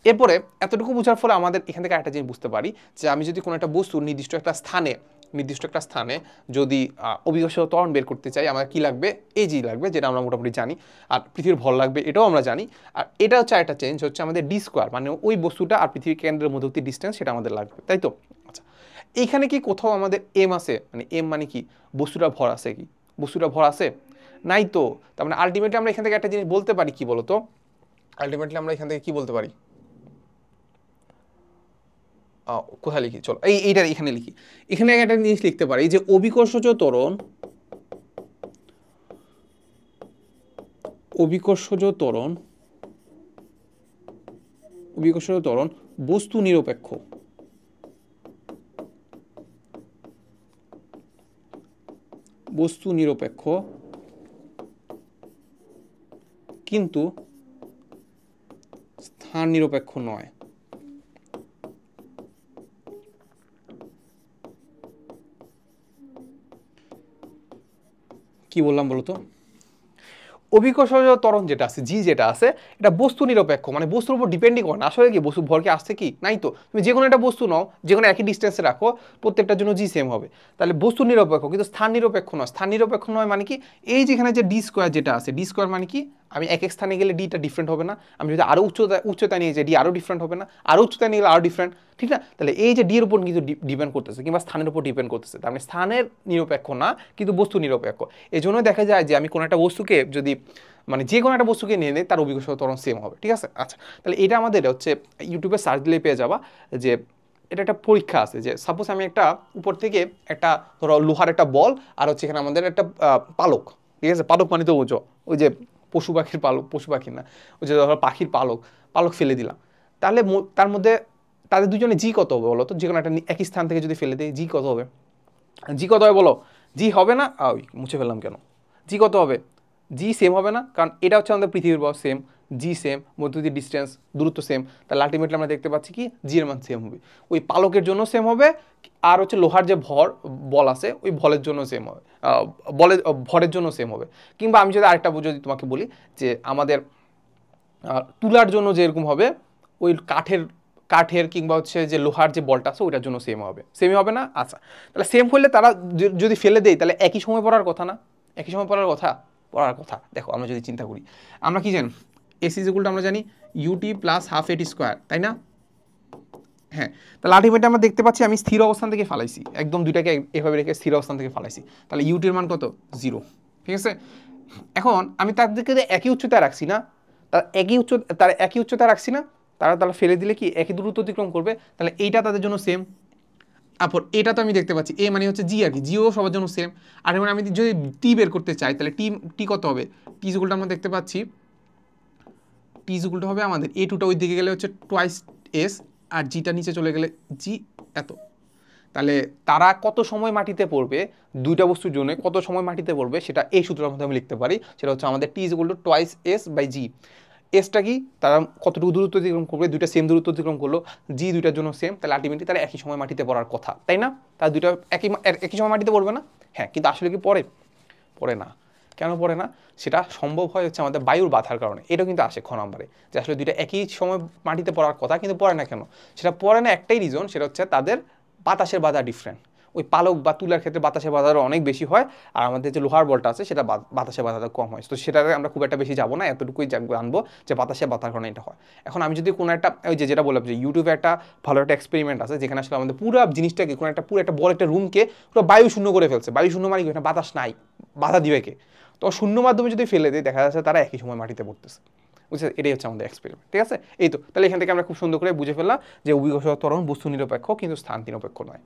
এরপরে এতটুকু বোঝার ফলে আমাদের এখান থেকে একটা জিনিস বুঝতে পারি যে আমি যদি কোনো একটা বস্তু নির্দিষ্ট একটা স্থানে যদি অভিকর্ষ ত্বরণ বের করতে চাই, আমার কি লাগবে, এজি লাগবে, যেটা আমরা মোটামুটি জানি, আর পৃথিবীর ভর লাগবে, এটাও আমরা জানি। আর এটা হচ্ছে একটা চেঞ্জ হচ্ছে আমাদের ডি স্কোয়ার, মানে ওই বস্তুটা আর পৃথিবীর কেন্দ্রের মধ্যবর্তী ডিস্টেন্স, সেটা আমাদের লাগবে, তাই তো? আচ্ছা এইখানে কি কোথাও আমাদের এম আছে, মানে এম মানে কি বস্তুটা ভর আছে, কি বস্তুটা ভর আছে, নাই তো। তার মানে আলটিমেটলি আমরা এখান থেকে একটা জিনিস বলতে পারি, কি বলতো, আলটিমেটলি আমরা এখান থেকে কি বলতে পারি, কোথায় লিখি, চলো এইটা এখানে লিখি, এখানে একটা জিনিস লিখতে পারি যে অভিকর্ষজ ত্বরণ, অভিকর্ষজ ত্বরণ, অভিকর্ষজ ত্বরণ বস্তু নিরপেক্ষ, বস্তু নিরপেক্ষ কিন্তু স্থান নিরপেক্ষ নয়। কি বললাম বলতো, অভিকর্ষজ ত্বরণ যেটা আছে জি যেটা আছে এটা বস্তু নিরপেক্ষ, মানে বস্তুর উপর ডিপেন্ডই করে না। আসলে কি বস্তু ভরকে আসছে কি নাই তো, তুমি যে কোনো একটা বস্তু নাও, যে কোনো একই ডিস্টেন্সে রাখো, প্রত্যেকটার জন্য জি সেম হবে, তাহলে বস্তু নিরপেক্ষ। কিন্তু স্থান নিরপেক্ষ নয়। স্থান নিরপেক্ষ নয় মানে কি, এই যেখানে যে ডি স্কোয়ার যেটা আছে, ডি স্কোয়ার মানে কি, আমি এক এক স্থানে গেলে ডিটা ডিফারেন্ট হবে না, আমি যদি আরও উচ্চতায় নিয়ে যাই ডি আরও ডিফারেন্ট হবে না, আরও উচ্চতায় নিয়ে গেলে আরও ডিফারেন্ট, ঠিক না? তাহলে এই যে ডি এর উপর কিন্তু ডিপেন্ড করতেছে, কিংবা স্থানের উপর ডিপেন্ড করতেছে, তার মানে স্থানের নিরপেক্ষ না কিন্তু বস্তু নিরপেক্ষ। এই জন্য দেখা যায় যে আমি কোনো একটা বস্তুকে যদি মানে যে কোনো একটা বস্তুকে নিয়ে নেই, তার অভিকর্ষজ ত্বরণ সেম হবে, ঠিক আছে? আচ্ছা, তাহলে এটা আমাদের হচ্ছে ইউটিউবে সার্চ দিলে পেয়ে যাবা যে এটা একটা পরীক্ষা আছে, যে সাপোজ আমি একটা উপর থেকে একটা ধরো লোহার একটা বল, আর হচ্ছে এখানে আমাদের একটা পালক, ঠিক আছে? পালক মানে তো ওই যে পশু পাখির পালক, পশু পাখির না, ওই যে ধরো পাখির পালক, পালক ফেলে দিলাম, তাহলে তার মধ্যে তাদের দুজনে জি কত হবে বলো তো? যে কোনো একটা একই স্থান থেকে যদি ফেলে দিই জি কত হবে? জি কত হবে বলো? জি হবে না, ওই মুছে ফেললাম কেন? জি কত হবে? জি সেম হবে না, কারণ এটা হচ্ছে আমাদের পৃথিবীর বল, সেম, জি সেম, মধ্য দিয়ে ডিস্টেন্স দূরত্ব সেম, তাহলে আলটিমেটলি আমরা দেখতে পাচ্ছি কি জি এর মান সেম হবে। ওই পালকের জন্য সেম হবে, আর হচ্ছে লোহার যে বল আছে ওই বলের জন্য সেম হবে, ভরের জন্য সেম হবে। কিংবা আমি যদি আরেকটা যদি তোমাকে বলি যে আমাদের তুলার জন্য যেরকম হবে, ওই কাঠের কিংবা হচ্ছে যে লোহার যে বলটা আছে ওইটার জন্য সেম হবে, সেমই হবে না? আচ্ছা, তাহলে সেম হলে তারা যদি ফেলে দেয় তাহলে একই সময় পড়ার কথা না? একই সময় পড়ার কথা। দেখো আমরা যদি চিন্তা করি, আমরা কি জানি এসি ইকুয়ালটা আমরা জানি u t plus half a t square, তাই না? হ্যাঁ, তাহলে আলটিমেটলি আমরা দেখতে পাচ্ছি আমি স্থির অবস্থান থেকে ফালাইছি, একদম দুইটাকে এভাবে রেখে স্থির অবস্থান থেকে ফালাইছি, তাহলে ইউটির মান কত? 0, ঠিক আছে? এখন আমি তাদেরকে একই উচ্চতায় রাখছি না, তার একই উচ্চতায় রাখছি না, তারা ফেলে দিলে কি একই দূরত্ব অতিক্রম করবে, তাহলে এইটা তাদের জন্য সেম। তারপর এটা তো আমি দেখতে পাচ্ছি এ মানে হচ্ছে জি, আর কি জিও সবার জন্য সেম। আর এবার আমি যদি টি বের করতে চাই তাহলে টি কত হবে? টি ইকুয়ালটা আমরা দেখতে পাচ্ছি টি ইকুয়ালটা হবে আমাদের এ টুটা ওই দিকে গেলে হচ্ছে টোয়াইস এস, আর জিটা নিচে চলে গেলে জি এত। তাহলে তারা কত সময় মাটিতে পড়বে, দুইটা বস্তুর জন্য কত সময় মাটিতে পড়বে, সেটা এই সূত্রের মধ্যে আমি লিখতে পারি, সেটা হচ্ছে আমাদের T equal to twice S by G. এসটা কি, তারা কতটুকু দূরত্ব অতিক্রম করবে, দুইটা সেম দূরত্ব অতিক্রম করলো, জি দুইটার জন্য সেম, তাহলে আলটিমেটলি তারা একই সময় মাটিতে পড়ার কথা, তাই না? তারা দুইটা একই সময় মাটিতে পড়বে না? হ্যাঁ, কিন্তু আসলে কি পড়ে না। কেন পড়ে না? সেটা সম্ভব হয় হচ্ছে আমাদের বায়ুর বাধার কারণে। এটাও কিন্তু আসে খ নম্বরে, যে আসলে দুইটা একই সময় মাটিতে পড়ার কথা কিন্তু পড়ে না কেন? সেটা পড়ে না একটাই রিজন, সেটা হচ্ছে তাদের বাতাসের বাধা ডিফারেন্ট। ওই পালক বা তুলার ক্ষেত্রে বাতাসের বাধাটা অনেক বেশি হয়, আর আমাদের যে লোহার বলটা আছে সেটা বাতাসের বাধাটা কম হয়। তো সেটাতে আমরা খুব একটা বেশি যাবো না, এতটুকুই জানবো যে বাতাসের বাধার কারণে এটা হয়। এখন আমি যদি কোনো একটা ওই যেটা বললাম যে ইউটিউবে একটা ভালো একটা এক্সপেরিমেন্ট আছে, যেখানে আসলে আমাদের পুরো জিনিসটাকে পুরো একটা বড় একটা রুমকে পুরো বায়ু শূন্য করে ফেলছে। বায়ু শূন্য মানে কি, এখানে বাতাস নাই, বাধা দিবে কে? তো শূন্য মাধ্যমে যদি ফেলে দেয় দেখা যাচ্ছে তারা একই সময় মাটিতে পড়তেছে, বুঝছে? এটাই হচ্ছে আমাদের এক্সপেরিমেন্ট, ঠিক আছে? এই তো, তাহলে এখান থেকে আমরা খুব সুন্দর করে বুঝে ফেললাম যে অভিকর্ষজ ত্বরণ বস্তু নিরপেক্ষ কিন্তু স্থান নিরপেক্ষ নয়।